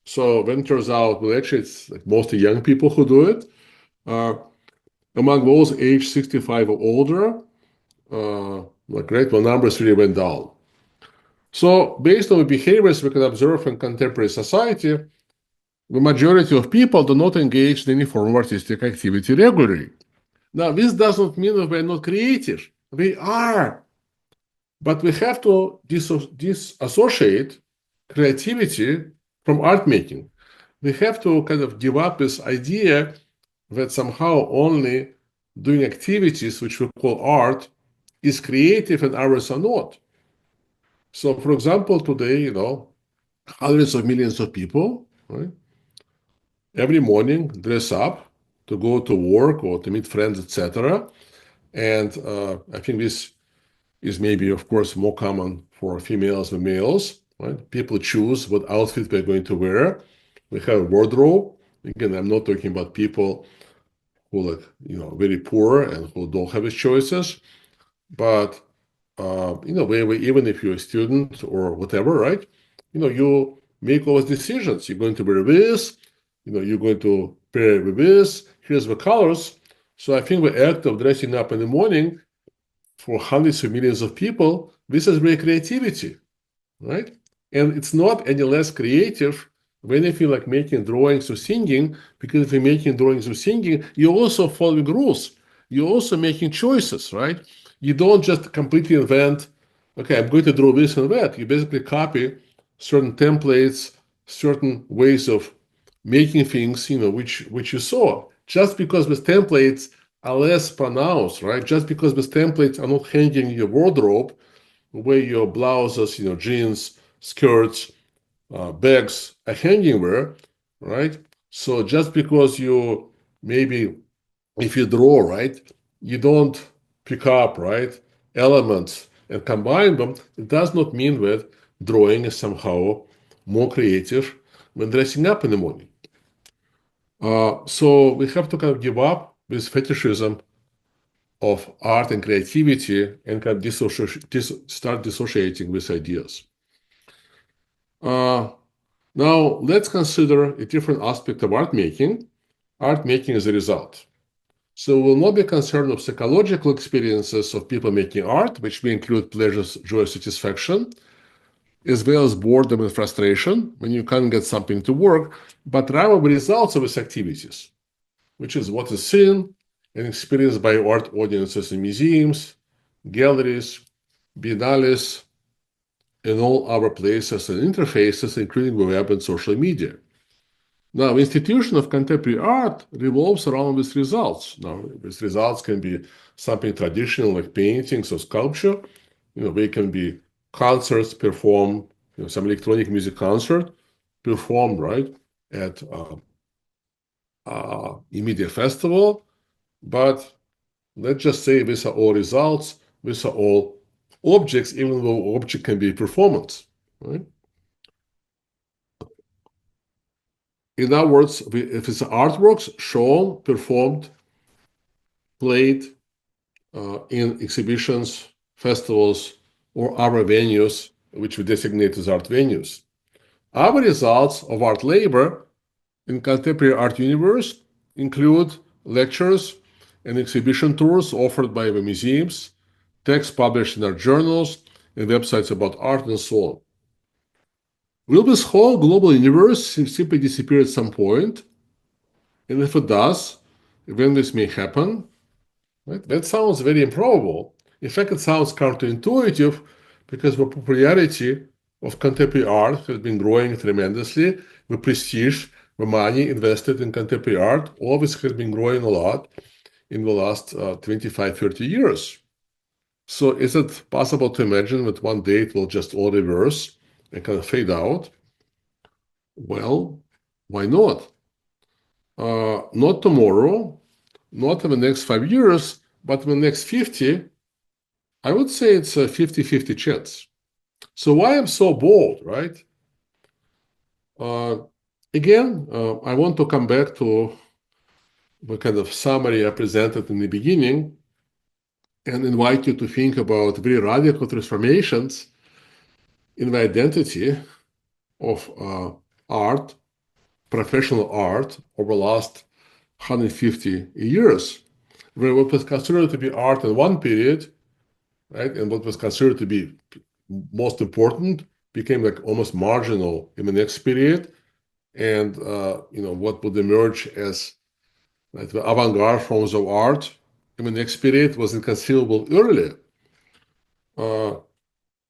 So then it turns out, well, actually, it's mostly young people who do it. Among those aged 65 or older, the numbers really went down. So based on the behaviors we can observe in contemporary society, the majority of people do not engage in any form of artistic activity regularly. Now, this doesn't mean that we're not creative. We are. But we have to disassociate creativity from art making. We have to kind of give up this idea that somehow only doing activities which we call art is creative and others are not. So, for example, today, hundreds of millions of people, right, every morning dress up to go to work or to meet friends, etc. And I think this is maybe, of course, more common for females than males. Right? People choose what outfit they're going to wear. We have a wardrobe. Again, I'm not talking about people who are very poor and who don't have these choices, but even if you're a student or whatever, right? You make all those decisions. You're going to wear this. You're going to pair with this. Here's the colors. So I think the act of dressing up in the morning for hundreds of millions of people, this is real creativity, right? And it's not any less creative when you feel like making drawings or singing, because if you're making drawings or singing, you're also following rules. You're also making choices, right? You don't just completely invent, okay, I'm going to draw this and that. You basically copy certain templates, certain ways of making things, which you saw. Just because these templates are less pronounced, right? Just because these templates are not hanging in your wardrobe, where your blouses, jeans, skirts, bags are hanging there, right? So just because you maybe, if you draw, right, you don't pick up, right, elements and combine them, it does not mean that drawing is somehow more creative when dressing up in the morning. So we have to kind of give up this fetishism of art and creativity and kind of start dissociating these ideas. Now, let's consider a different aspect of art making as a result. So we'll not be concerned with psychological experiences of people making art, which may include pleasures, joy, satisfaction, as well as boredom and frustration when you can't get something to work, but rather the results of these activities, which is what is seen and experienced by art audiences in museums, galleries, biennales, and all other places and interfaces, including the web and social media. Now, the institution of contemporary art revolves around these results. Now, these results can be something traditional like paintings or sculpture. They can be concerts performed, some electronic music concert performed, right, at a media festival. But let's just say these are all results. These are all objects, even though object can be performance, right? In other words, if it's artworks shown, performed, played in exhibitions, festivals, or other venues, which we designate as art venues. Other results of art labor in contemporary art universe include lectures and exhibition tours offered by the museums, texts published in art journals, and websites about art, and so on. Will this whole global universe simply disappear at some point? And if it does, when this may happen, right, that sounds very improbable. In fact, it sounds counterintuitive because the popularity of contemporary art has been growing tremendously. The prestige, the money invested in contemporary art, always has been growing a lot in the last 25, 30 years. So is it possible to imagine that one day it will just all reverse and kind of fade out? Well, why not? Not tomorrow, not in the next 5 years, but in the next 50, I would say it's a 50-50 chance. So why I'm so bold, right? Again, I want to come back to the kind of summary I presented in the beginning and invite you to think about very radical transformations in the identity of art, professional art, over the last 150 years, where what was considered to be art in one period, right, and what was considered to be most important became like almost marginal in the next period, and what would emerge as like the avant-garde forms of art in the next period was inconceivable earlier.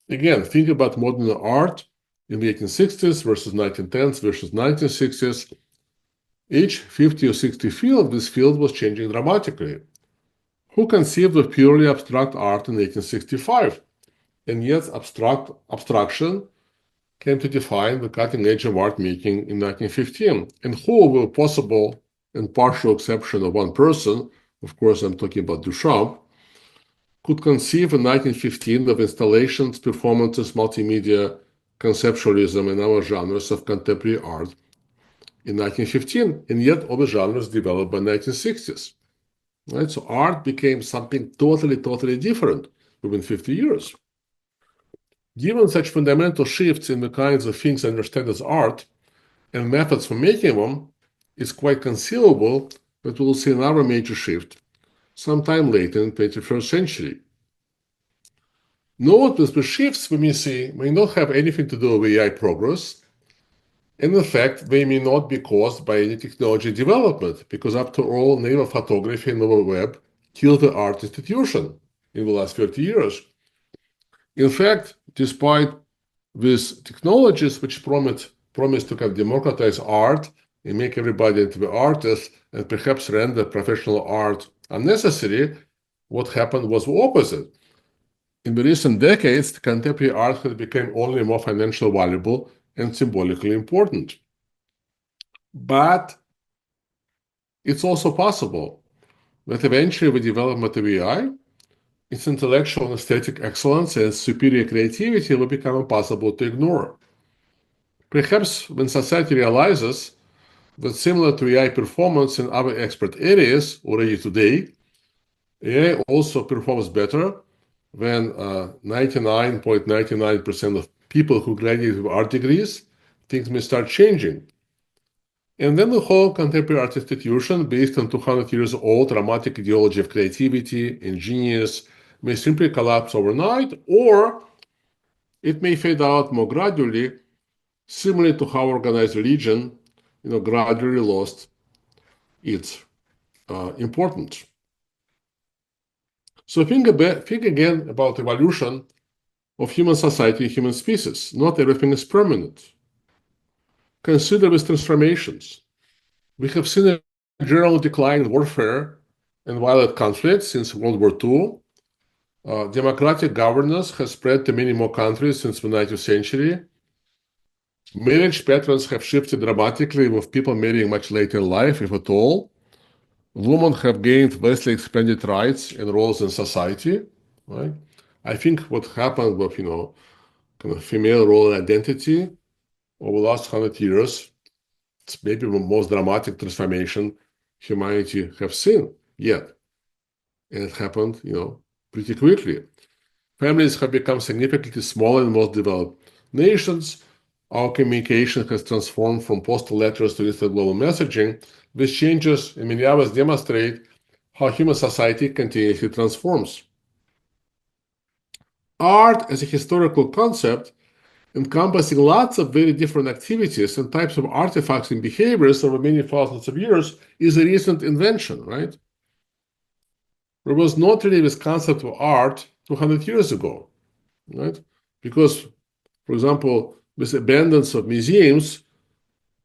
Again, think about modern art in the 1860s versus 1910s versus 1960s, each 50 or 60 field, this field was changing dramatically. Who conceived of purely abstract art in 1865? And yet abstraction came to define the cutting edge of art making in 1915. And who, with possible and partial exception of one person, of course I'm talking about Duchamp, could conceive in 1915 of installations, performances, multimedia, conceptualism, and other genres of contemporary art in 1915, and yet all the genres developed by 1960s. Right? So art became something totally different within 50 years. Given such fundamental shifts in the kinds of things understood as art and methods for making them, it's quite conceivable that we will see another major shift sometime later in the 21st century. Note that the shifts we may see may not have anything to do with AI progress, and in fact, they may not be caused by any technology development, because after all, naval photography and naval web killed the art institution in the last 30 years. In fact, despite these technologies which promise to kind of democratize art and make everybody into the artist and perhaps render professional art unnecessary, what happened was the opposite. In the recent decades, contemporary art has become only more financially valuable and symbolically important. But it's also possible that eventually with the development of AI, its intellectual and aesthetic excellence and superior creativity will become impossible to ignore. Perhaps when society realizes that similar to AI performance in other expert areas already today, AI also performs better than 99.99% of people who graduate with art degrees, things may start changing. And then the whole contemporary art institution, based on 200 years old romantic ideology of creativity and genius, may simply collapse overnight, or it may fade out more gradually, similar to how organized religion, gradually lost its importance. So think again about evolution of human society and human species. Not everything is permanent. Consider these transformations. We have seen a general decline in warfare and violent conflicts since World War II. Democratic governance has spread to many more countries since the 19th century. Marriage patterns have shifted dramatically, with people marrying much later in life, if at all. Women have gained vastly expanded rights and roles in society. Right? I think what happened with kind of female role and identity over the last 100 years, it's maybe the most dramatic transformation humanity have seen yet. And it happened, pretty quickly. Families have become significantly smaller in most developed nations. Our communication has transformed from postal letters to instant global messaging. These changes in many others demonstrate how human society continuously transforms. Art as a historical concept, encompassing lots of very different activities and types of artifacts and behaviors over many thousands of years, is a recent invention, right? There was not really this concept of art 200 years ago, right? Because, for example, this abundance of museums,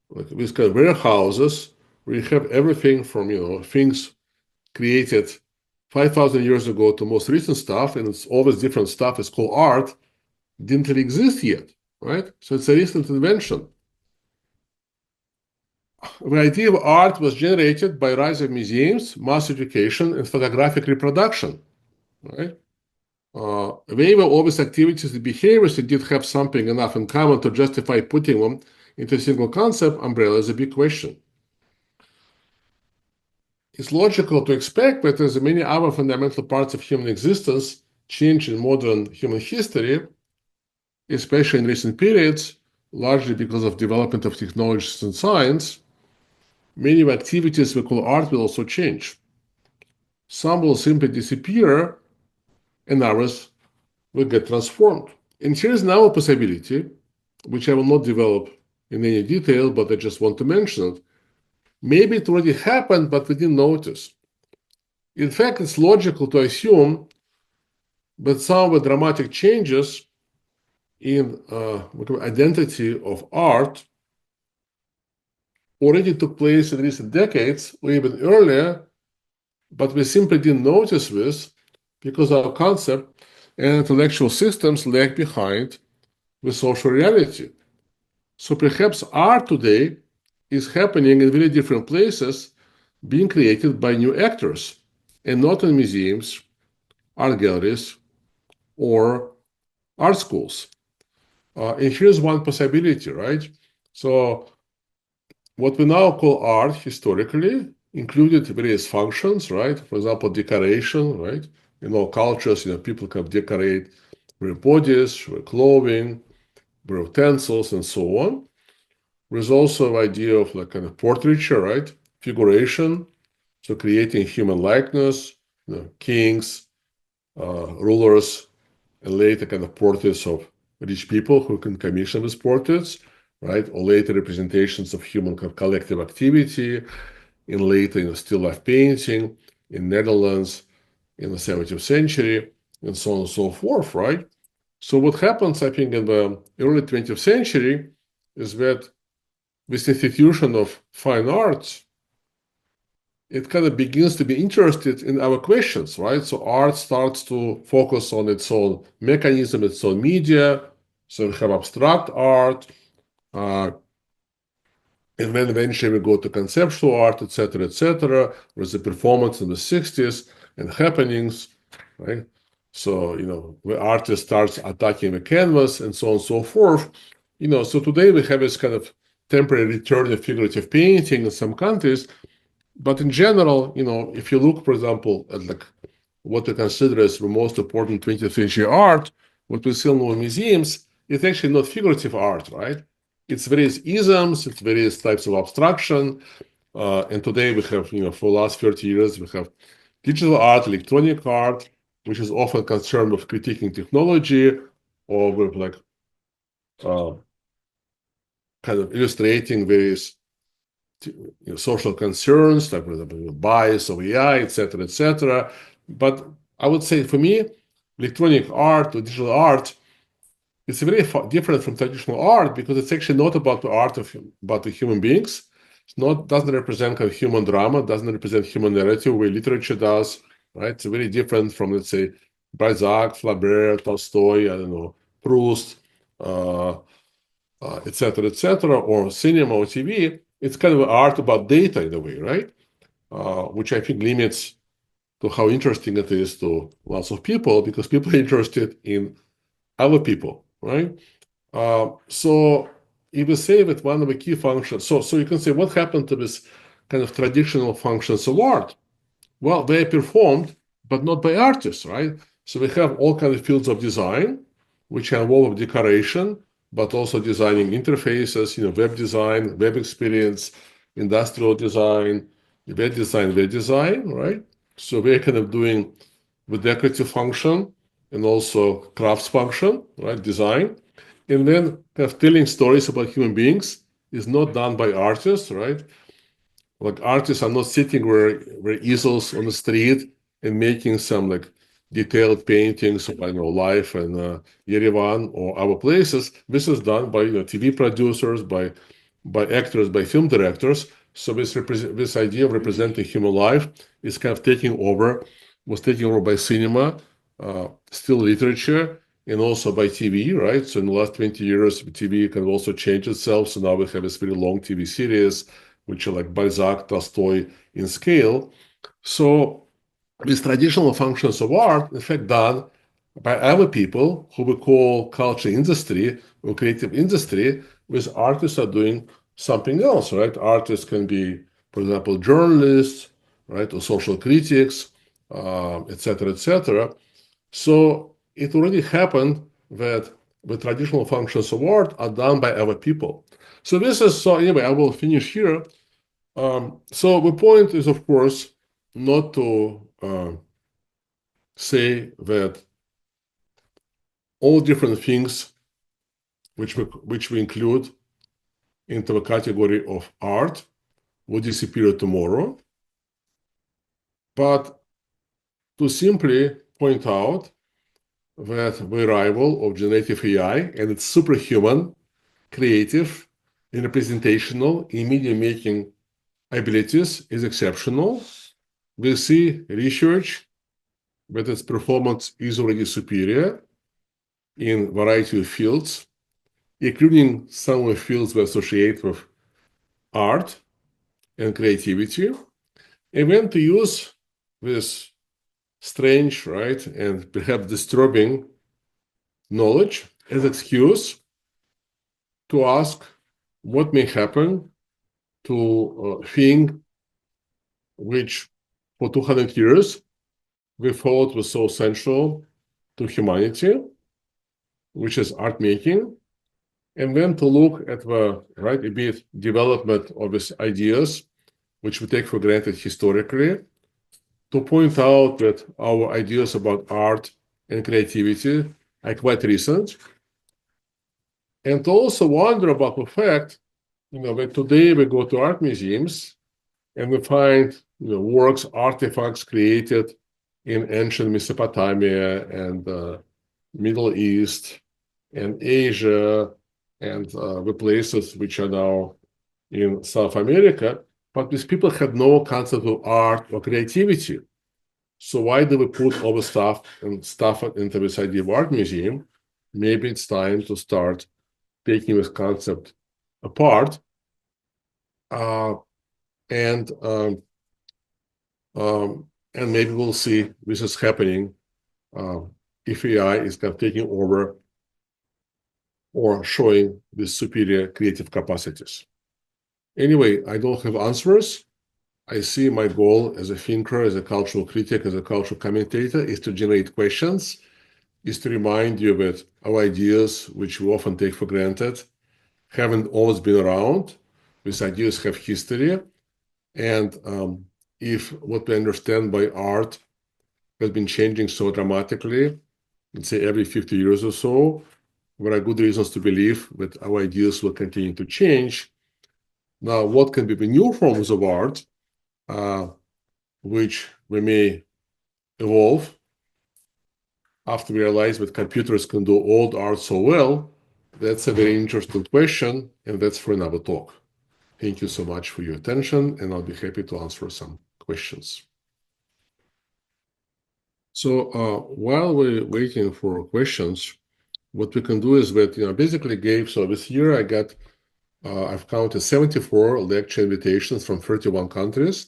like these kind of warehouses, where you have everything from, things created 5,000 years ago to most recent stuff, and it's always different stuff, it's called art, didn't really exist yet, right? So it's a recent invention. The idea of art was generated by the rise of museums, mass education, and photographic reproduction, right? They were always activities and behaviors that did have something enough in common to justify putting them into a single concept umbrella is a big question. It's logical to expect that as many other fundamental parts of human existence change in modern human history, especially in recent periods, largely because of development of technologies and science, many of activities we call art will also change. Some will simply disappear, and others will get transformed. And here's now a possibility, which I will not develop in any detail, but I just want to mention it. Maybe it already happened, but we didn't notice. In fact, it's logical to assume that some of the dramatic changes in identity of art already took place in recent decades or even earlier, but we simply didn't notice this because our concept and intellectual systems lag behind with social reality. So perhaps art today is happening in very different places, being created by new actors, and not in museums, art galleries, or art schools. And here's one possibility, right? So what we now call art historically included various functions, right? For example, decoration, right? In all cultures, people can decorate their bodies, their clothing, their utensils, and so on. There's also the idea of like kind of portraiture, right? Figuration, so creating human likeness, kings, rulers, and later kind of portraits of rich people who can commission these portraits, right? Or later representations of human collective activity, in later still life painting in Netherlands in the 17th century, and so on and so forth, right? So what happens, I think, in the early 20th century is that this institution of fine arts, it kind of begins to be interested in our questions, right? So art starts to focus on its own mechanism, its own media. So we have abstract art, and then eventually we go to conceptual art, etc., with the performance in the 60s and happenings, right? So, the artist starts attacking the canvas and so on and so forth. So today we have this kind of temporary return of figurative painting in some countries. But in general, if you look, for example, at like what we consider as the most important 20th century art, what we see in our museums, it's actually not figurative art, right? It's various isms, it's various types of abstraction. And today we have, for the last 30 years, we have digital art, electronic art, which is often concerned with critiquing technology or with like uh, kind of illustrating various social concerns, like the bias of AI, etc. But I would say for me, electronic art or digital art is very different from traditional art because it's actually not about the art of about the human beings. It's not doesn't represent kind of human drama, doesn't represent human narrative where literature does. Right? It's very different from, let's say, Balzac, Flaubert, Tolstoy, I don't know, Proust, etc., or cinema or TV. It's kind of art about data in a way, right? Which I think limits to how interesting it is to lots of people because people are interested in other people, right? So if you say that one of the key functions, so you can say what happened to this kind of traditional functions of art? Well, they are performed, but not by artists, right? So we have all kinds of fields of design, which involve decoration, but also designing interfaces, web design, web experience, industrial design, web design, right? So we're kind of doing the decorative function and also crafts function, right? Design. And then kind of telling stories about human beings is not done by artists, right? Like artists are not sitting where easels on the street and making some like detailed paintings of, I know, life and Yerevan or other places. This is done by TV producers, by actors, by film directors. So this idea of representing human life is kind of was taken over by cinema, still literature, and also by TV, right? So in the last 20 years, TV can also change itself. So now we have this very long TV series, which are like Balzac, Tolstoy in scale. So these traditional functions of art, in fact, done by other people who we call culture industry or creative industry, with artists are doing something else, right? Artists can be, for example, journalists, right, or social critics, etc. So it already happened that the traditional functions of art are done by other people. So anyway, I will finish here. So the point is, of course, not to say that all different things which we include into the category of art will disappear tomorrow, but to simply point out that the rival of generative AI and its superhuman, creative, and representational in media making abilities is exceptional. We see research that its performance is already superior in a variety of fields, including some of the fields we associate with art and creativity. And when to use this strange, right, and perhaps disturbing knowledge as excuse to ask what may happen to a thing which for 200 years we thought was so central to humanity, which is art making, and then to look at the right a bit development of these ideas, which we take for granted historically, to point out that our ideas about art and creativity are quite recent, and to also wonder about the fact, that today we go to art museums and we find works, artifacts created in ancient Mesopotamia and Middle East and Asia and the places which are now in South America, but these people had no concept of art or creativity. So why do we put all the stuff into this idea of art museum? Maybe it's time to start taking this concept apart, and maybe we'll see this is happening if AI is kind of taking over or showing these superior creative capacities. Anyway, I don't have answers. I see my goal as a thinker, as a cultural critic, as a cultural commentator is to generate questions, is to remind you that our ideas, which we often take for granted, haven't always been around. These ideas have history. And if what we understand by art has been changing so dramatically, let's say every 50 years or so, there are good reasons to believe that our ideas will continue to change. Now, what can be the new forms of art, which we may evolve after we realize that computers can do old art so well? That's a very interesting question, and that's for another talk. Thank you so much for your attention, and I'll be happy to answer some questions. So while we're waiting for questions, what we can do is that, basically so this year I've counted 74 lecture invitations from 31 countries.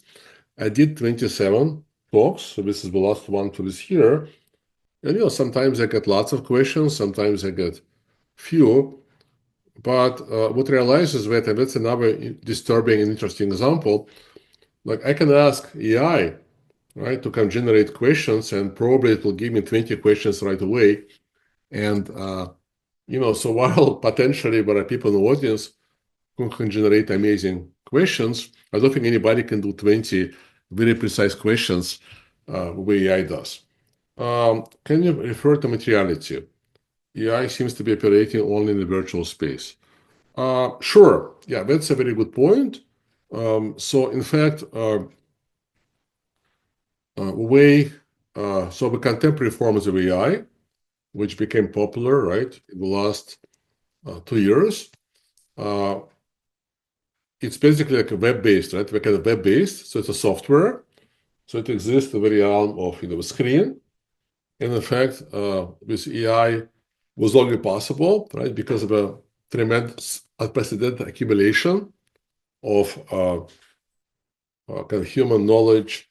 I did 27 talks, so this is the last one for this year. And, sometimes I get lots of questions, sometimes I get few. But what I realize is that, and that's another disturbing and interesting example, like I can ask AI, right, to come generate questions, and probably it will give me 20 questions right away. And, so while potentially there are people in the audience who can generate amazing questions, I don't think anybody can do 20 very precise questions the way AI does. Can you refer to materiality? AI seems to be operating only in the virtual space. Sure. Yeah, that's a very good point. So in fact, the contemporary forms of AI, which became popular, right, in the last 2 years, it's basically like a web-based, right? We're kind of web-based, so it's a software. So it exists in the realm of a screen. And in fact, this AI was only possible, right, because of a tremendous, unprecedented accumulation of kind of human knowledge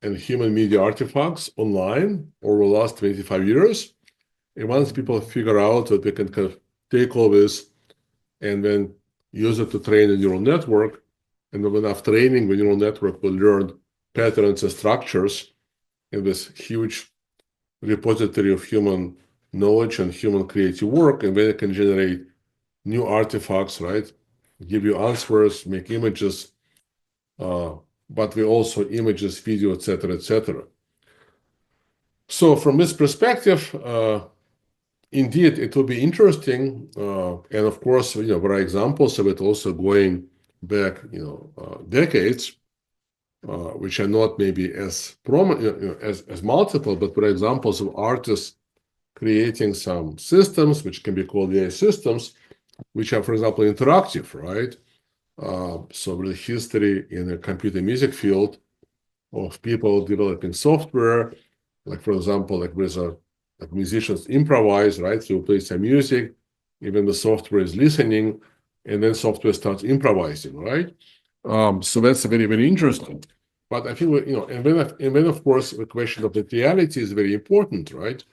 and human media artifacts online over the last 25 years. And once people figure out that they can kind of take all this and then use it to train a neural network, and with enough training, the neural network will learn patterns and structures in this huge repository of human knowledge and human creative work, and then it can generate new artifacts, right? Give you answers, make images, but we also images, video, etc., etc. So from this perspective, indeed, it will be interesting, and of course, there are examples of it also going back, decades, which are not maybe as prominent, as multiple, but there are examples of artists creating some systems, which can be called AI systems, which are, for example, interactive, right? So the history in the computer music field of people developing software, like for example, like musicians improvise, right? So you play some music, even the software is listening, and then software starts improvising, right? So that's very, very interesting. But I think, and then of course the question of materiality is very important, right?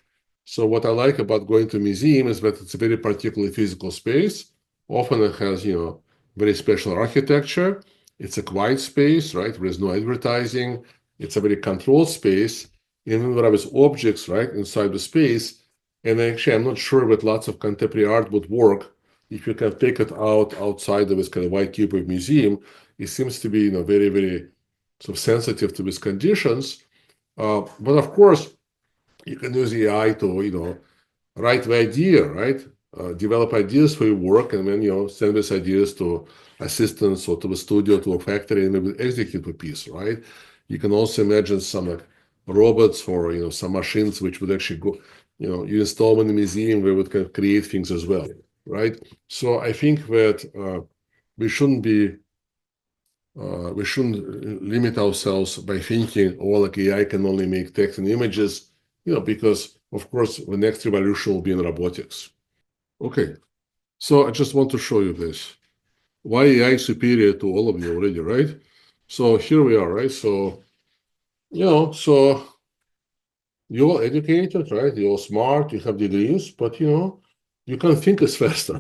So what I like about going to a museum is that it's a very particular physical space. Often it has, very special architecture. It's a quiet space, right? There is no advertising. It's a very controlled space. Even there are objects, right, inside the space. And actually, I'm not sure that lots of contemporary art would work if you can take it outside of this kind of white cube of museum. It seems to be, very, very sort of sensitive to these conditions. But of course, you can use AI to, write the idea, right? Develop ideas for your work, and then, send these ideas to assistants or to the studio, to a factory, and maybe execute the piece, right? You can also imagine some like robots or, some machines which would actually go, you install them in the museum where we can create things as well, right? So I think that we shouldn't limit ourselves by thinking, oh, like AI can only make text and images, because of course the next revolution will be in robotics. Okay, so I just want to show you this. Why AI is superior to all of you already, right? So here we are, right? So, so you're all educated, right? You're smart, you have degrees, but you can't think as fast.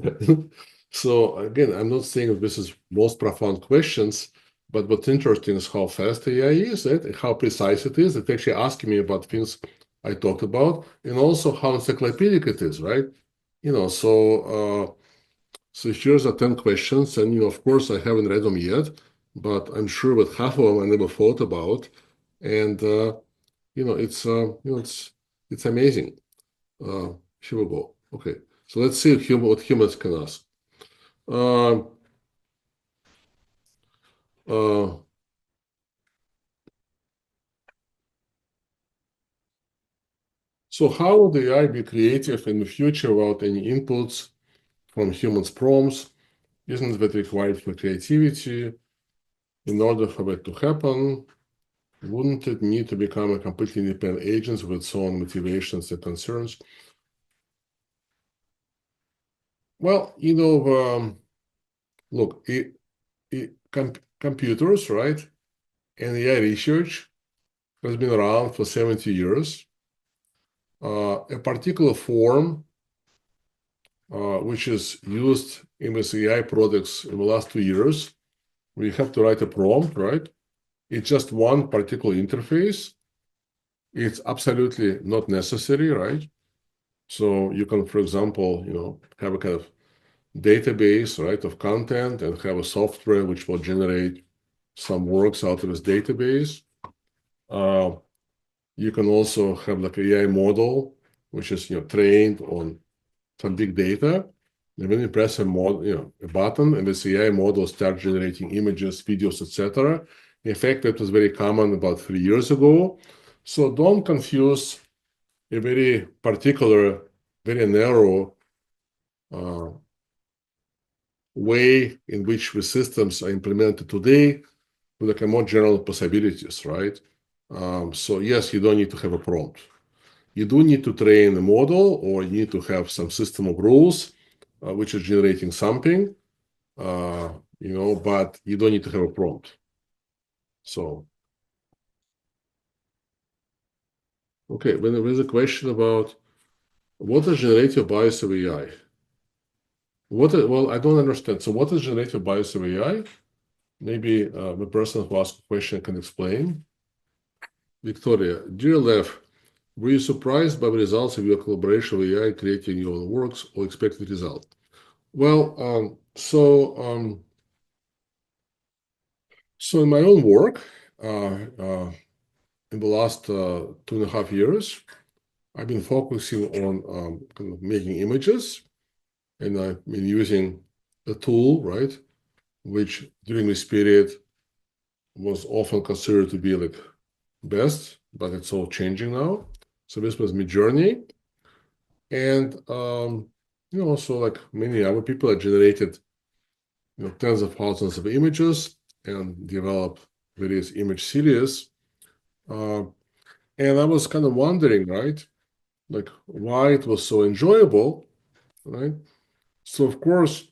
So again, I'm not saying this is most profound questions, but what's interesting is how fast AI is, right? And how precise it is. It's actually asking me about things I talked about, and also how encyclopedic it is, right? So here's the 10 questions, and of course I haven't read them yet, but I'm sure that half of them I never thought about, and it's amazing. Here we go. Okay, so let's see what humans can ask. Uh, uh, so how will the AI be creative in the future without any inputs from humans' prompts? Isn't that required for creativity? In order for that to happen, wouldn't it need to become a completely independent agent with its own motivations and concerns? Well, look, computers, right, and AI research has been around for 70 years. A particular form which is used in this AI products in the last 2 years, we have to write a prompt, right? It's just one particular interface. It's absolutely not necessary, right? So you can, for example, have a kind of database, right, of content, and have a software which will generate some works out of this database. You can also have like an AI model, which is trained on some big data. And when you press a button, and this AI model starts generating images, videos, etc. In fact, that was very common about 3 years ago. So don't confuse a very particular, very narrow way in which the systems are implemented today with like a more general possibilities, right? So yes, you don't need to have a prompt. You do need to train a model, or you need to have some system of rules which is generating something, but you don't need to have a prompt. So, okay, when there is a question about what is generative bias of AI? Well, I don't understand. So what is generative bias of AI? Maybe the person who asked the question can explain. Victoria, dear Lev, were you surprised by the results of your collaboration with AI creating your own works, or expected result? Well, so in my own work, in the last 2.5 years, I've been focusing on kind of making images, and I've been using a tool, right, which during this period was often considered to be like best, but it's all changing now. So this was Midjourney. And so like many other people, I generated tens of thousands of images and developed various image series. And I was kind of wondering, right, like why it was so enjoyable, right? So of course,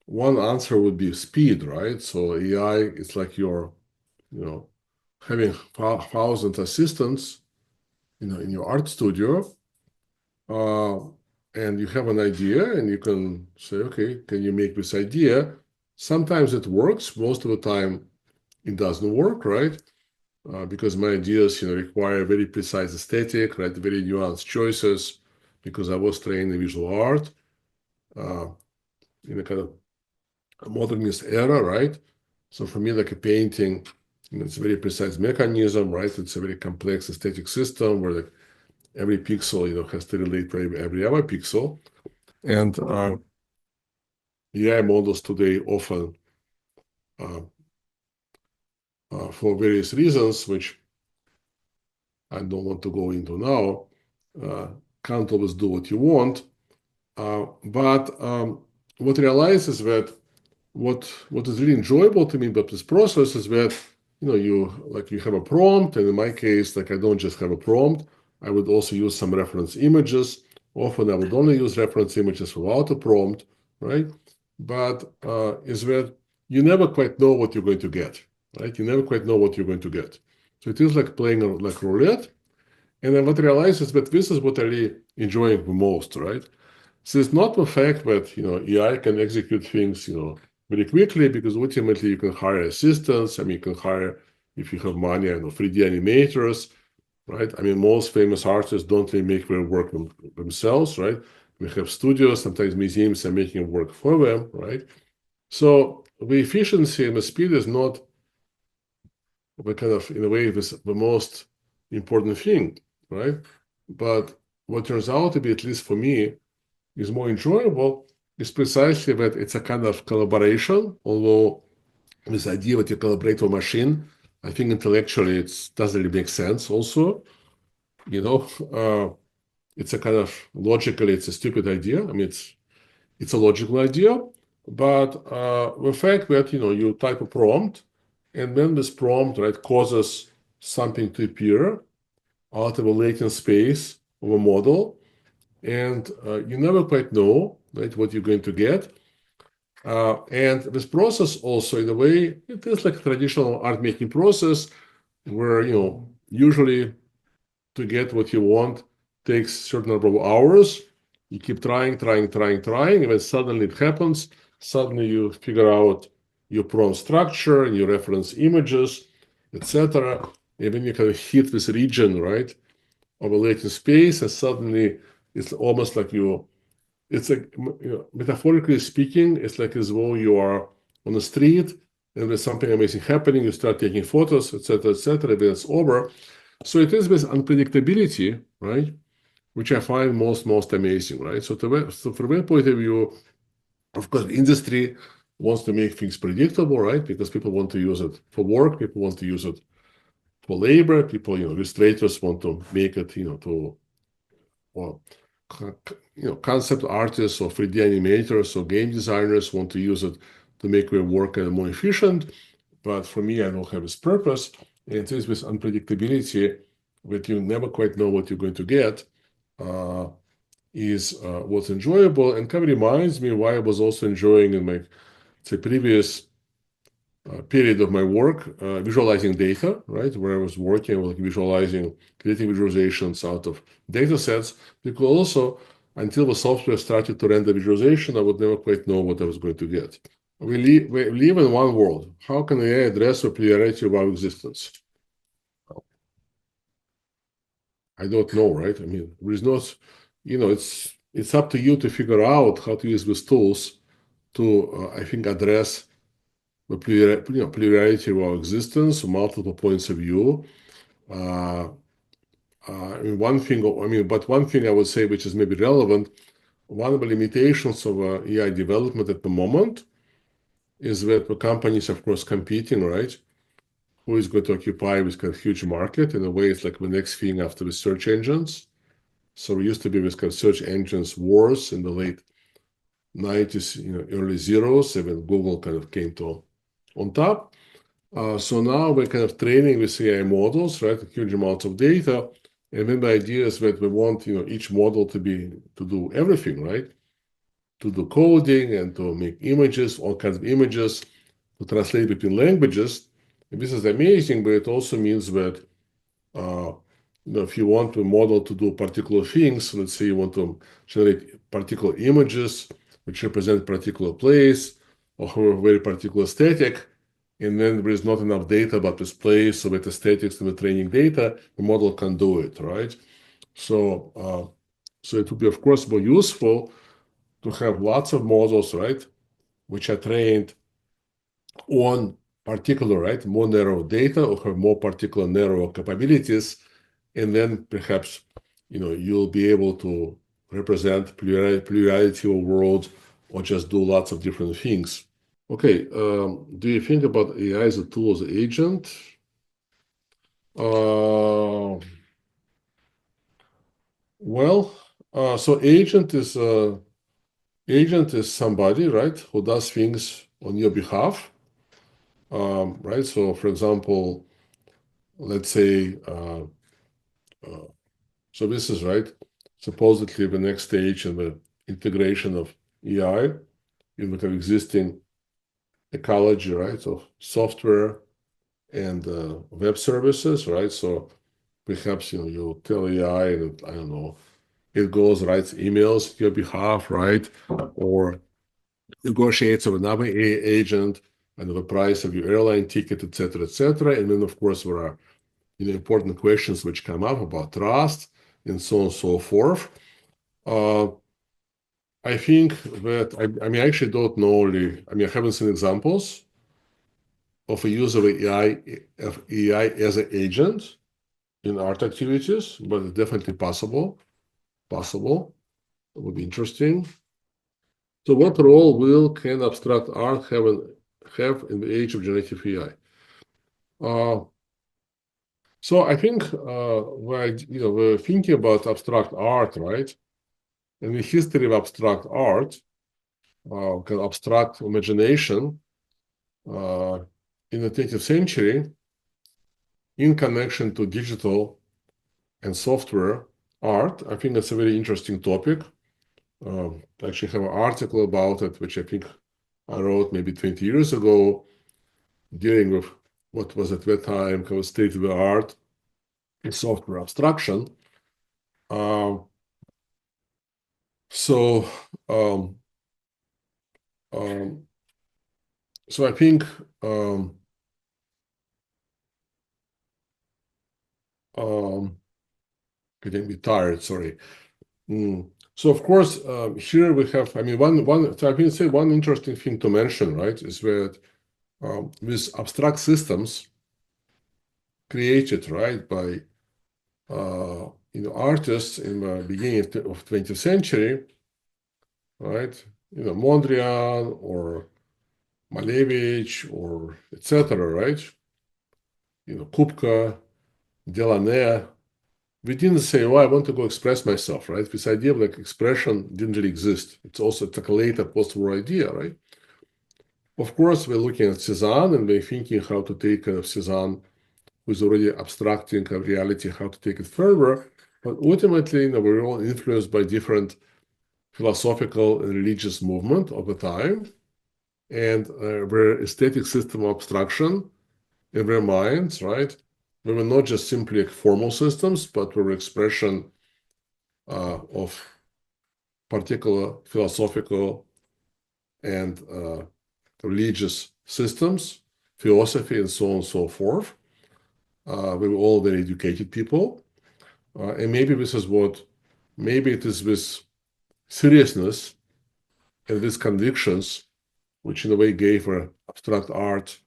one answer would be speed, right? So AI is like you're, having thousand assistants, in your art studio, uh, and you have an idea, and you can say, okay, can you make this idea? Sometimes it works. Most of the time, it doesn't work, right? Because my ideas, require very precise aesthetic, right? Very nuanced choices. Because I was trained in visual art uh, in a kind of modernist era, right? So for me, like a painting, it's a very precise mechanism, right? It's a very complex aesthetic system where like every pixel, has to relate to every other pixel. And AI models today often, uh, for various reasons, which I don't want to go into now, can't always do what you want. But what I realize is that what is really enjoyable to me about this process is that you have a prompt, and in my case, like I don't just have a prompt. I would also use some reference images. Often I would only use reference images without a prompt, right? But is that you never quite know what you're going to get, right? You never quite know what you're going to get. So it is like playing like roulette. And then what I realize is that this is what I really enjoying the most, right? So it's not the fact that AI can execute things very quickly, because ultimately you can hire assistants. I mean, you can hire, if you have money, 3D animators, right? I mean, most famous artists don't really make their work themselves, right? We have studios, sometimes museums are making work for them, right? So the efficiency and the speed is not the kind of, in a way, the most important thing, right? But what turns out to be, at least for me, is more enjoyable is precisely that it's a kind of collaboration, although this idea that you collaborate with a machine, I think intellectually it doesn't really make sense also. It's a kind of, logically, it's a stupid idea. I mean, it's a logical idea, but the fact that, you type a prompt, and then this prompt, right, causes something to appear out of a latent space of a model, and you never quite know, right, what you're going to get. And this process also, in a way, it is like a traditional art making process where, usually to get what you want takes a certain number of hours. You keep trying, and then suddenly it happens. Suddenly you figure out your prompt structure and your reference images, etc. And then you kind of hit this region, right, of a latent space, and suddenly it's almost like it's like, metaphorically speaking, it's like as though you are on the street and there's something amazing happening. You start taking photos, etc., etc. Then it's over. So it is this unpredictability, right, which I find most amazing, right? So from that point of view, of course, the industry wants to make things predictable, right? Because people want to use it for work, people want to use it for labor, people, illustrators want to make it, or concept artists or 3D animators or game designers want to use it to make their work more efficient. But for me, I don't have this purpose. And it is with unpredictability that you never quite know what you're going to get, is what's enjoyable, and kind of reminds me why I was also enjoying in my, say, previous period of my work, visualizing data, right? Where I was working with visualizing, creating visualizations out of data sets, because also until the software started to render visualization, I would never quite know what I was going to get. We live in one world. How can AI address the plurality of our existence? I don't know, right? I mean, there is not, it's up to you to figure out how to use these tools to, I think, address the plurality of our existence, multiple points of view. Uh, but one thing I would say, which is maybe relevant, one of the limitations of AI development at the moment is that the companies, of course, competing, right? Who is going to occupy this kind of huge market? In a way, it's like the next thing after the search engines. So we used to be with kind of search engines wars in the late 90s, early zeros, and when Google kind of came to on top. So now we're kind of training with AI models, right? Huge amounts of data. And then the idea is that we want, each model to do everything, right? To do coding and to make images, all kinds of images, to translate between languages. And this is amazing, but it also means that uh, if you want a model to do particular things, let's say you want to generate particular images which represent a particular place or have a very particular aesthetic, and then there is not enough data about this place, so with aesthetics and the training data, the model can do it, right? So it would be, of course, more useful to have lots of models, right, which are trained on particular, right, more narrow data or have more particular narrow capabilities, and then perhaps, you'll be able to represent plurality of worlds or just do lots of different things. Okay, do you think about AI as a tool, as an agent? Uh, well, so agent is somebody, right, who does things on your behalf, right? So, for example, let's say, so this is right. Supposedly, the next stage in the integration of AI in the existing ecology, right, of software and web services, right? So perhaps you tell AI, and I don't know, it goes writes emails on your behalf, right, or negotiates with another agent and the price of your airline ticket, etc., etc. And then, of course, there are important questions which come up about trust and so on and so forth. Uh, I think that I mean I actually don't know really. I mean I haven't seen examples of a use of AI as an agent in art activities, but it's definitely possible. Possible. It would be interesting. So what role can abstract art have in the age of generative AI? So I think we're thinking about abstract art, right? And the history of abstract art, kind of abstract imagination, in the 20th century, in connection to digital and software art, I think that's a very interesting topic. I actually have an article about it, which I think I wrote maybe 20 years ago, dealing with what was at that time kind of state of the art in software abstraction. Um, so, um, um, so I think um, getting me tired. Sorry. So of course, here we have. I mean, one. So I think say one interesting thing to mention, right, is that with abstract systems created, right, by artists in the beginning of 20th century, right, Mondrian or Malevich or etc., right, Kupka, Delaunay. We didn't say, "Oh, I want to go express myself," right? This idea of like expression didn't really exist. It's like a later post-war idea, right? Of course, we're looking at Cézanne and we're thinking how to take kind of Cézanne, who's already abstracting of reality, how to take it further. But ultimately, we're all influenced by different philosophical and religious movement of the time, and their aesthetic system of abstraction in their minds, right? They were not just simply like formal systems, but were expression of particular philosophical and religious systems, philosophy, and so on and so forth. We were all very educated people. And maybe maybe it is with seriousness and with convictions, which in a way gave abstract art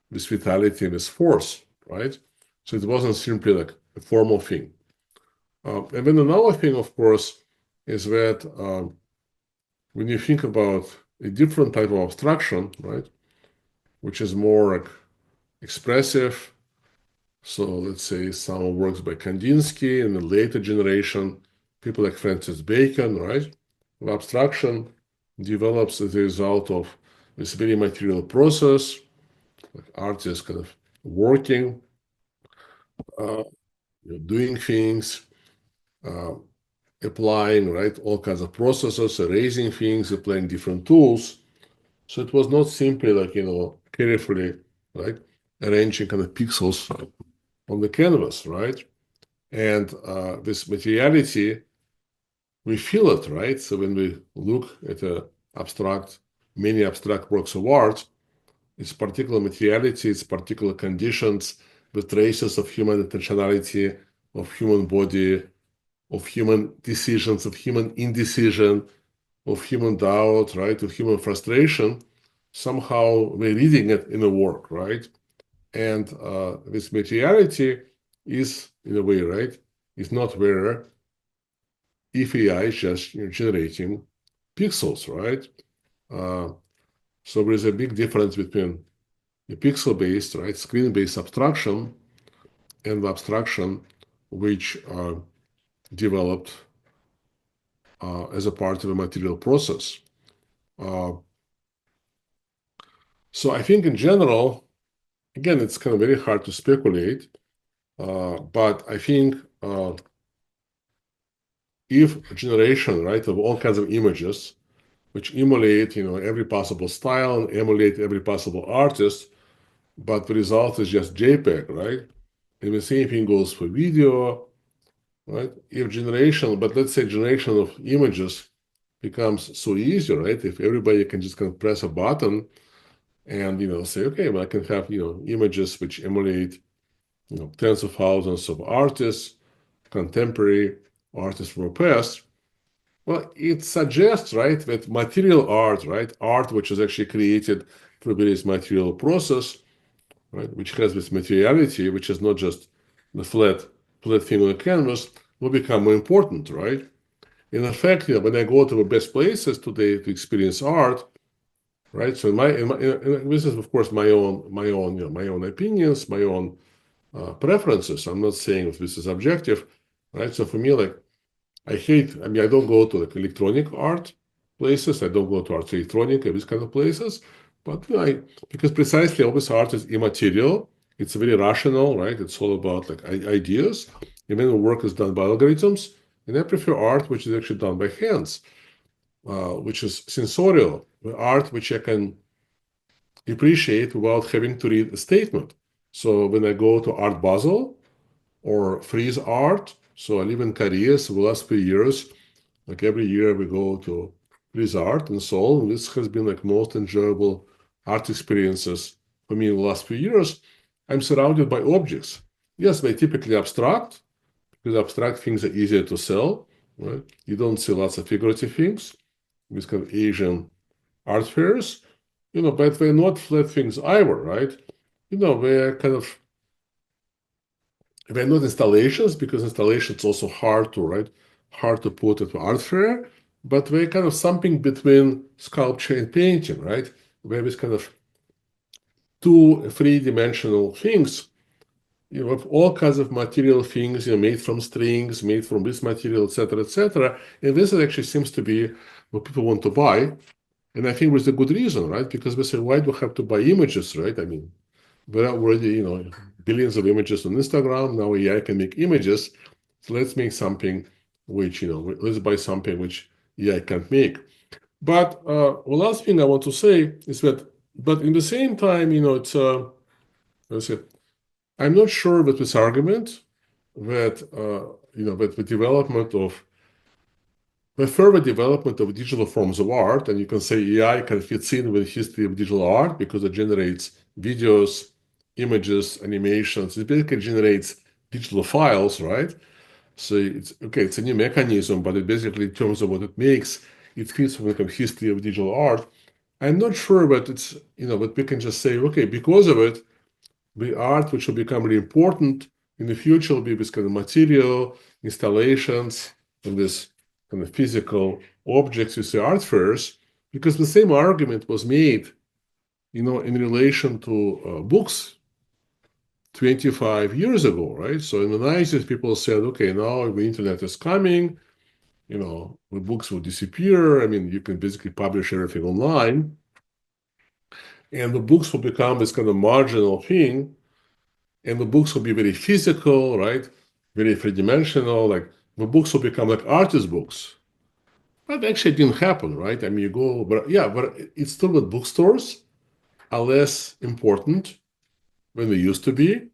this vitality and this force, right? So it wasn't simply like a formal thing. And then another thing, of course, is that when you think about a different type of abstraction, right, which is more like expressive. So let's say some works by Kandinsky and the later generation, people like Francis Bacon, right? Abstraction develops as a result of this very material process, like artists kind of working, doing things, uh, applying, right, all kinds of processes, erasing things, applying different tools. So it was not simply like, carefully, right, arranging kind of pixels on the canvas, right? And this materiality, we feel it, right? So when we look at many abstract works of art, it's particular materiality, it's particular conditions, the traces of human intentionality, of human body, of human decisions, of human indecision, of human doubt, right, of human frustration. Somehow we're reading it in a work, right? And this materiality is, in a way, right, is not where if AI is just generating pixels, right? Uh, so there's a big difference between the pixel-based, right, screen-based abstraction and the abstraction which developed as a part of a material process. Uh, so I think in general, again, it's kind of very hard to speculate, but I think if a generation, right, of all kinds of images, which emulate, every possible style and emulate every possible artist, but the result is just JPEG, right? And the same thing goes for video, right? But let's say generation of images becomes so easy, right? If everybody can just kind of press a button and, say, okay, well, I can have, images which emulate, tens of thousands of artists, contemporary artists from the past. Well, it suggests, right, that material art, right, art which is actually created through various material process, right, which has this materiality, which is not just the flat thing on a canvas, will become more important, right? In fact, when I go to the best places today to experience art, right? So this is of course my own opinions, my own preferences. I'm not saying this is objective, right? So for me, like I mean, I don't go to like electronic art places. I don't go to art electronic and these kind of places. But because precisely all this art is immaterial, it's very rational, right? It's all about like ideas. And then the work is done by algorithms. And I prefer art which is actually done by hands, which is sensorial, art which I can appreciate without having to read a statement. So when I go to Art Basel or Frieze Art, so I live in Korea, so the last few years, like every year we go to Frieze Art in Seoul, and this has been like most enjoyable art experiences for me in the last few years. I'm surrounded by objects. Yes, they're typically abstract, because abstract things are easier to sell, right? You don't see lots of figurative things, these kind of Asian art fairs, but they're not flat things either, right? They're kind of, they're not installations, because installations also hard to, right? Hard to put at the art fair, but they're kind of something between sculpture and painting, right? Where this kind of two three-dimensional things, with all kinds of material things, made from strings, made from this material, etc., etc. And this actually seems to be what people want to buy. And I think there's a good reason, right? Because we say, why do we have to buy images, right? I mean, there are already, billions of images on Instagram. Now AI can make images. So let's make something which, let's buy something which AI can't make. But the last thing I want to say is that, but in the same time, it's, let's say, I'm not sure that this argument that, that the development of the further development of digital forms of art, and you can say AI can fit in with the history of digital art because it generates videos, images, animations. It basically generates digital files, right? So it's okay, it's a new mechanism, but it basically, in terms of what it makes, it fits with the history of digital art. I'm not sure, but it's, but we can just say, okay, because of it, the art which will become really important in the future will be this kind of material, installations, and this kind of physical objects you see art fairs, because the same argument was made, in relation to books 25 years ago, right? So in the 90s, people said, okay, now the internet is coming, the books will disappear. I mean, you can basically publish everything online, and the books will become this kind of marginal thing, and the books will be very physical, right? Very three-dimensional. Like the books will become like artist books. That actually didn't happen, right? I mean, you go, but yeah, but it's still that bookstores are less important than they used to be.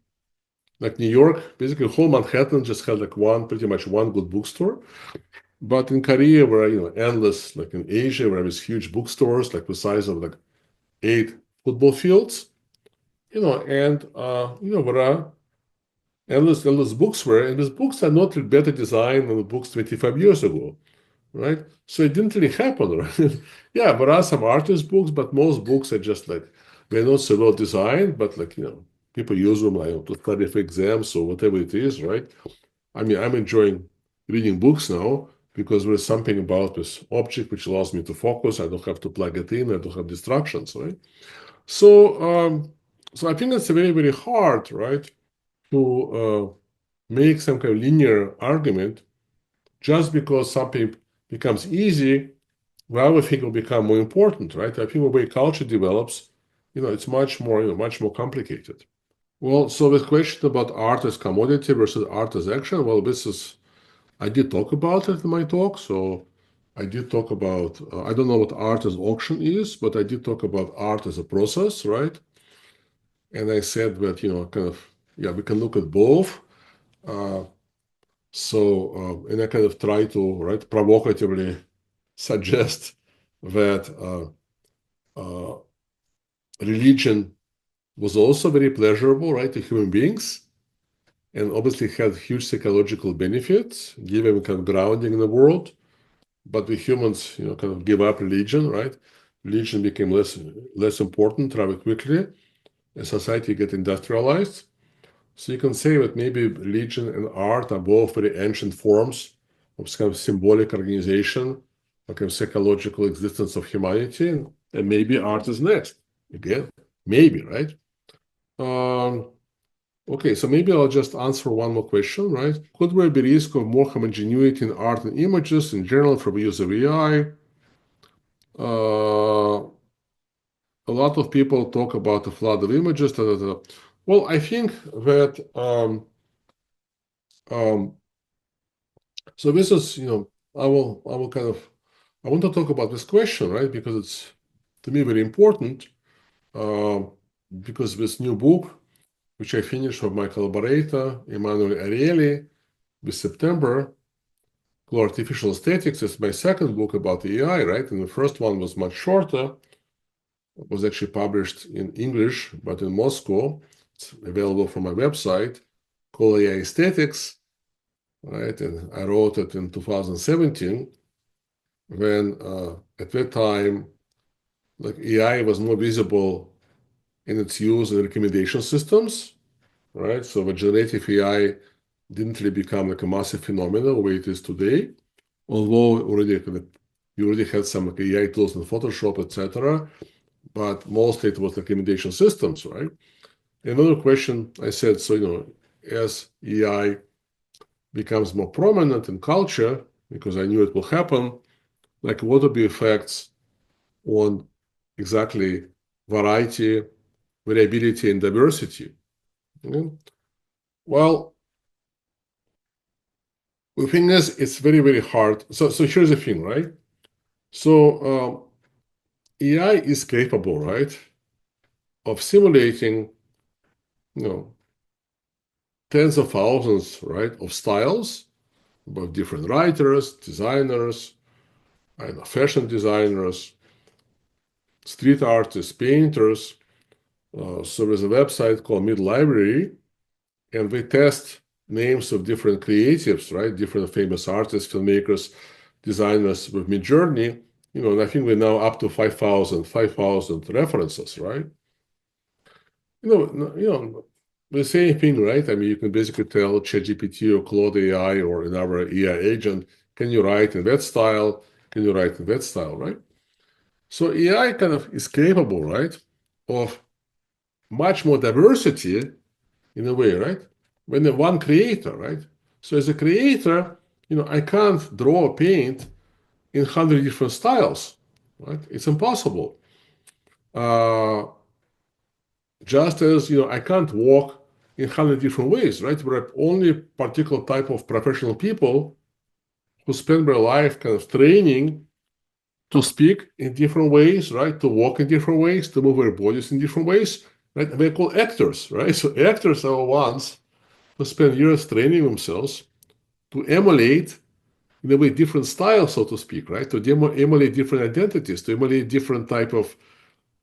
Like New York, basically whole Manhattan just had like pretty much one good bookstore. But in Korea, where endless, like in Asia, where there's huge bookstores, like the size of like 8 football fields, and there are endless books were, and these books are not better designed than the books 25 years ago, right? So it didn't really happen, right? Yeah, there are some artist books, but most books are just like they're not so well designed, but like people use them like to study for exams or whatever it is, right? I mean, I'm enjoying reading books now because there is something about this object which allows me to focus. I don't have to plug it in. I don't have distractions, right? So, so I think it's very, very hard, right, to make some kind of linear argument just because something becomes easy. Well, I think it will become more important, right? I think the way culture develops, it's much more, much more complicated. Well, so the question about art as commodity versus art as action, well, I did talk about it in my talk. So I did talk about, I don't know what art as auction is, but I did talk about art as a process, right? And I said that, yeah, we can look at both. Uh, and I kind of try to, right, provocatively suggest that religion was also very pleasurable, right, to human beings, and obviously had huge psychological benefits, given kind of grounding in the world. But the humans, kind of give up religion, right? Religion became less important rather quickly as society get industrialized. So you can say that maybe religion and art are both very ancient forms of kind of symbolic organization, like a psychological existence of humanity, and maybe art is next. Again, maybe, right? Um, okay, so maybe I'll just answer one more question, right? Could there be risk of more homogeneity in art and images in general for the use of AI? A lot of people talk about the flood of images. Da, da, da. Well, I think that um, so this is, I will kind of, I want to talk about this question, right? Because it's, to me, very important. Uh, because this new book, which I finished with my collaborator, Emanuele Ariely, this September, called Artificial Aesthetics, is my second book about AI, right? And the first one was much shorter. It was actually published in English, but in Moscow. It's available from my website, called AI Aesthetics, right? And I wrote it in 2017 when at that time, like AI was more visible in its use in recommendation systems, right? So the generative AI didn't really become like a massive phenomenon the way it is today, although you already had some like AI tools in Photoshop, etc. But mostly it was recommendation systems, right? Another question I said, so as AI becomes more prominent in culture, because I knew it will happen, like what will be effects on exactly variety, variability, and diversity? Okay. Well, the thing is, it's very, very hard. So here's the thing, right? So AI is capable, right, of simulating, you know, tens of thousands, right, of styles, about different writers, designers, I know, fashion designers, street artists, painters. So there's a website called Mid Library, and we test names of different creatives, right? Different famous artists, filmmakers, designers with Midjourney, and I think we're now up to 5,000 references, right? The same thing, right? I mean, you can basically tell ChatGPT or Claude AI or another AI agent, can you write in that style? Can you write in that style, right? So AI kind of is capable, right, of much more diversity in a way, right? When the one creator, right? So as a creator, I can't draw a paint in 100 different styles, right? It's impossible. Just as, I can't walk in 100 different ways, right? There are only particular type of professional people who spend their life kind of training to speak in different ways, right? To walk in different ways, to move their bodies in different ways, right? And they're called actors, right? So actors are the ones who spend years training themselves to emulate, in a way, different styles, so to speak, right? To emulate different identities, to emulate different type of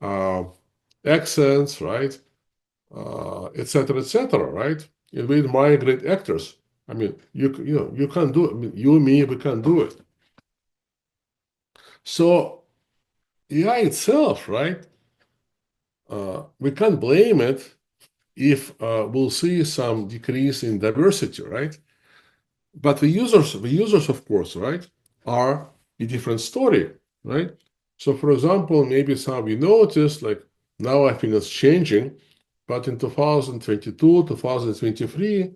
uh, accents, right? Et cetera, right? And we admire great actors. I mean, you can't do it. I mean, you and me, we can't do it. So AI itself, right? We can't blame it if we'll see some decrease in diversity, right? But the users, of course, right, are a different story, right? So, for example, maybe some of you noticed, like now I think it's changing, but in 2022, 2023,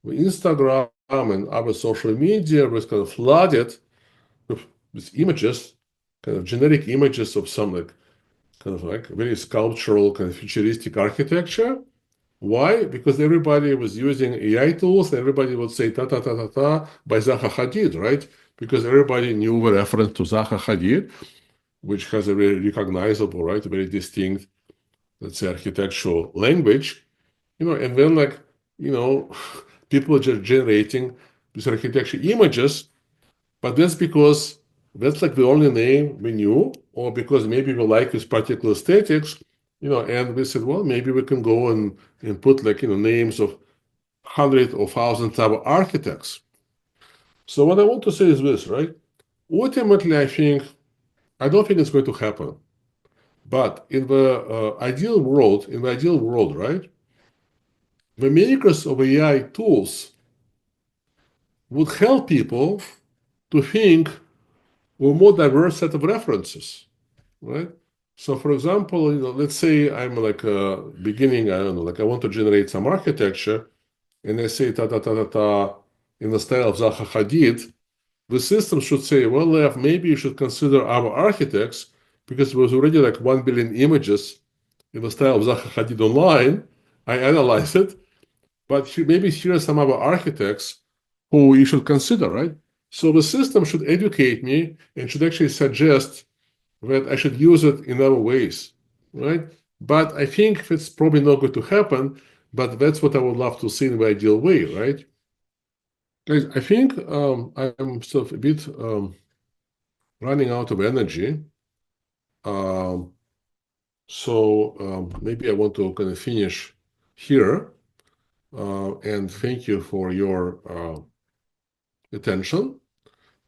Instagram and other social media was kind of flooded with images, kind of generic images of some like kind of like very sculptural, kind of futuristic architecture. Why? Because everybody was using AI tools, and everybody would say ta ta ta ta ta by Zaha Hadid, right? Because everybody knew the reference to Zaha Hadid, which has a very recognizable, right, very distinct, let's say, architectural language, and then like, people are just generating these architecture images, but that's because that's like the only name we knew, or because maybe we like this particular aesthetics, and we said, well, maybe we can go and put like, names of hundreds or thousands of architects. So what I want to say is this, right? Ultimately, I don't think it's going to happen. But in the ideal world, right, the makers of AI tools would help people to think with a more diverse set of references, right? So, for example, let's say I'm like beginning, I don't know, like I want to generate some architecture, and I say ta ta ta ta ta in the style of Zaha Hadid. The system should say, well, Lev, maybe you should consider our architects because there was already like 1 billion images in the style of Zaha Hadid online. I analyzed it, but maybe here are some other architects who you should consider, right? So the system should educate me and should actually suggest that I should use it in other ways, right? But I think it's probably not going to happen, but that's what I would love to see in the ideal way, right? Guys, I think I'm sort of a bit running out of energy. Um, so maybe I want to kind of finish here. And thank you for your attention.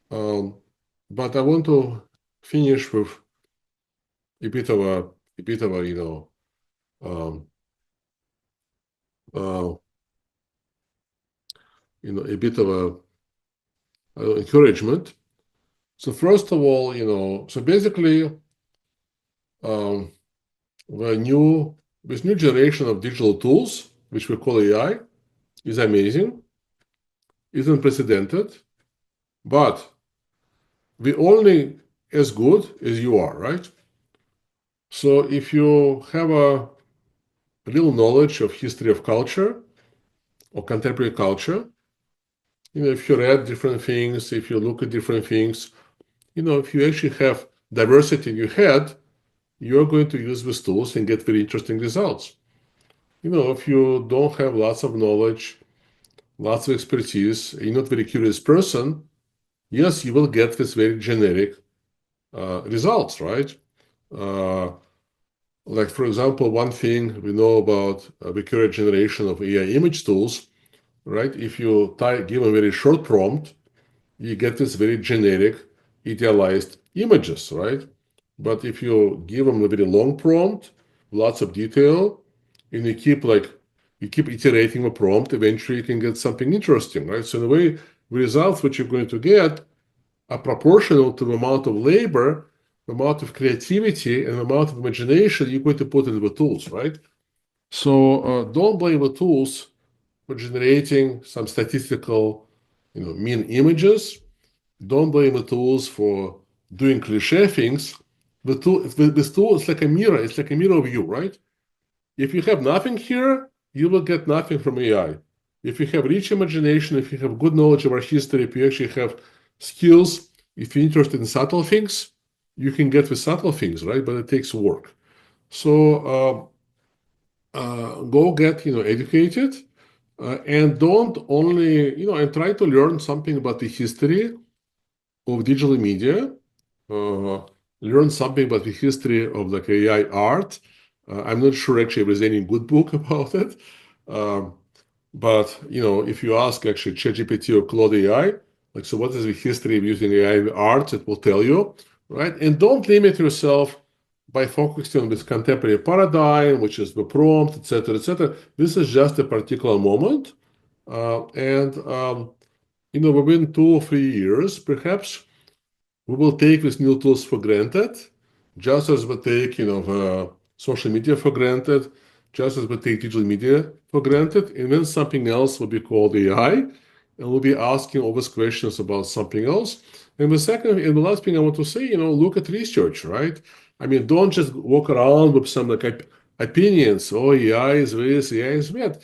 But I want to finish with a bit of a um, uh, a bit of a encouragement. So first of all, so basically, um, this new generation of digital tools, which we call AI, is amazing, is unprecedented, but we're only as good as you are, right? So if you have a little knowledge of history of culture or contemporary culture, if you read different things, if you look at different things, if you actually have diversity in your head, you're going to use these tools and get very interesting results. If you don't have lots of knowledge, lots of expertise, you're not a very curious person, yes, you will get this very generic results, right? Like, for example, one thing we know about the current generation of AI image tools, right? If you give a very short prompt, you get this very generic, idealized images, right? But if you give them a very long prompt, lots of detail, and you keep iterating the prompt, eventually you can get something interesting, right? So in a way, the results which you're going to get are proportional to the amount of labor, the amount of creativity, and the amount of imagination you're going to put into the tools, right? So don't blame the tools for generating some statistical mean images. Don't blame the tools for doing cliche things. This tool is like a mirror. It's like a mirror of you, right? If you have nothing here, you will get nothing from AI. If you have rich imagination, if you have good knowledge of our history, if you actually have skills, if you're interested in subtle things, you can get the subtle things, right? But it takes work. So go get educated, and don't only and try to learn something about the history of digital media. Learn something about the history of like AI art. I'm not sure actually if there's any good book about it. Um, but if you ask actually ChatGPT or Claude AI, like, so what is the history of using AI in art? It will tell you, right? And don't limit yourself by focusing on this contemporary paradigm, which is the prompt, etc., etc. This is just a particular moment, and within 2 or 3 years, perhaps we will take these new tools for granted, just as we take, the social media for granted, just as we take digital media for granted, and then something else will be called AI, and we'll be asking all these questions about something else. And the last thing I want to say, look at research, right? I mean, don't just walk around with some like opinions. Oh, AI is this, AI is that.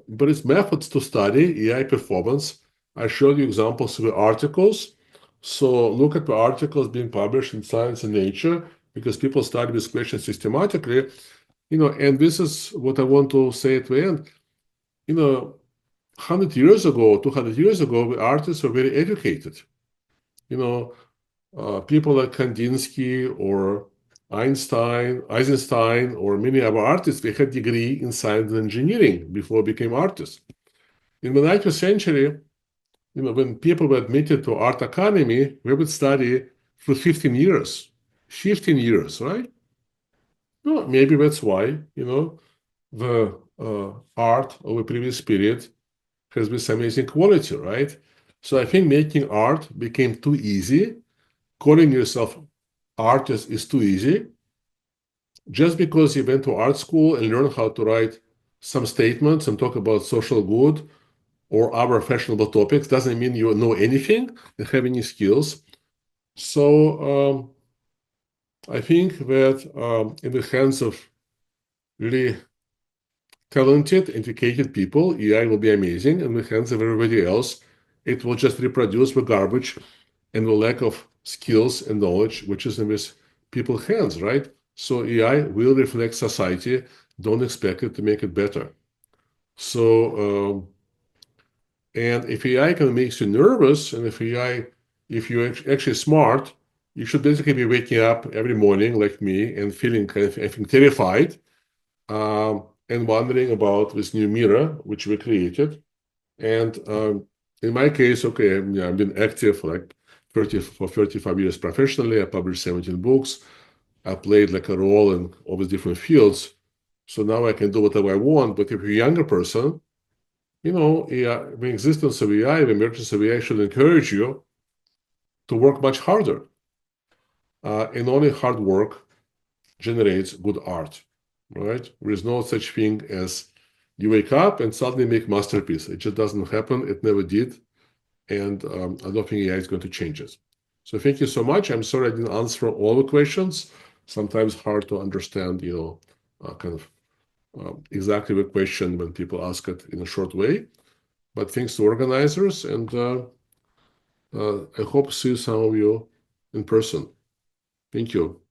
But it's methods to study AI performance. I showed you examples of the articles. So look at the articles being published in Science and Nature, because people study this question systematically, and this is what I want to say at the end. 100 years ago, 200 years ago, the artists were very educated. People like Kandinsky or Eisenstein, or many other artists, they had degree in science and engineering before they became artists. In the 19th century, when people were admitted to art academy, we would study for 15 years. 15 years, right? Well, maybe that's why, the art of a previous period has this amazing quality, right? So I think making art became too easy. Calling yourself artist is too easy. Just because you went to art school and learned how to write some statements and talk about social good or other fashionable topics doesn't mean you know anything and have any skills. So I think that in the hands of really talented, educated people, AI will be amazing. In the hands of everybody else, it will just reproduce the garbage and the lack of skills and knowledge, which is in these people's hands, right? So AI will reflect society. Don't expect it to make it better. So, and if AI can make you nervous, and if you're actually smart, you should basically be waking up every morning like me and feeling kind of, I think, terrified, and wondering about this new mirror which we created. And in my case, okay, I've been active like 35 years professionally. I published 17 books. I played like a role in all these different fields. So now I can do whatever I want. But if you're a younger person, AI, the existence of AI, the emergence of AI should encourage you to work much harder. And only hard work generates good art, right? There is no such thing as you wake up and suddenly make masterpiece. It just doesn't happen. It never did. And I don't think AI is going to change it. So thank you so much. I'm sorry I didn't answer all the questions. Sometimes hard to understand, kind of exactly the question when people ask it in a short way. But thanks to organizers, and I hope to see some of you in person. Thank you.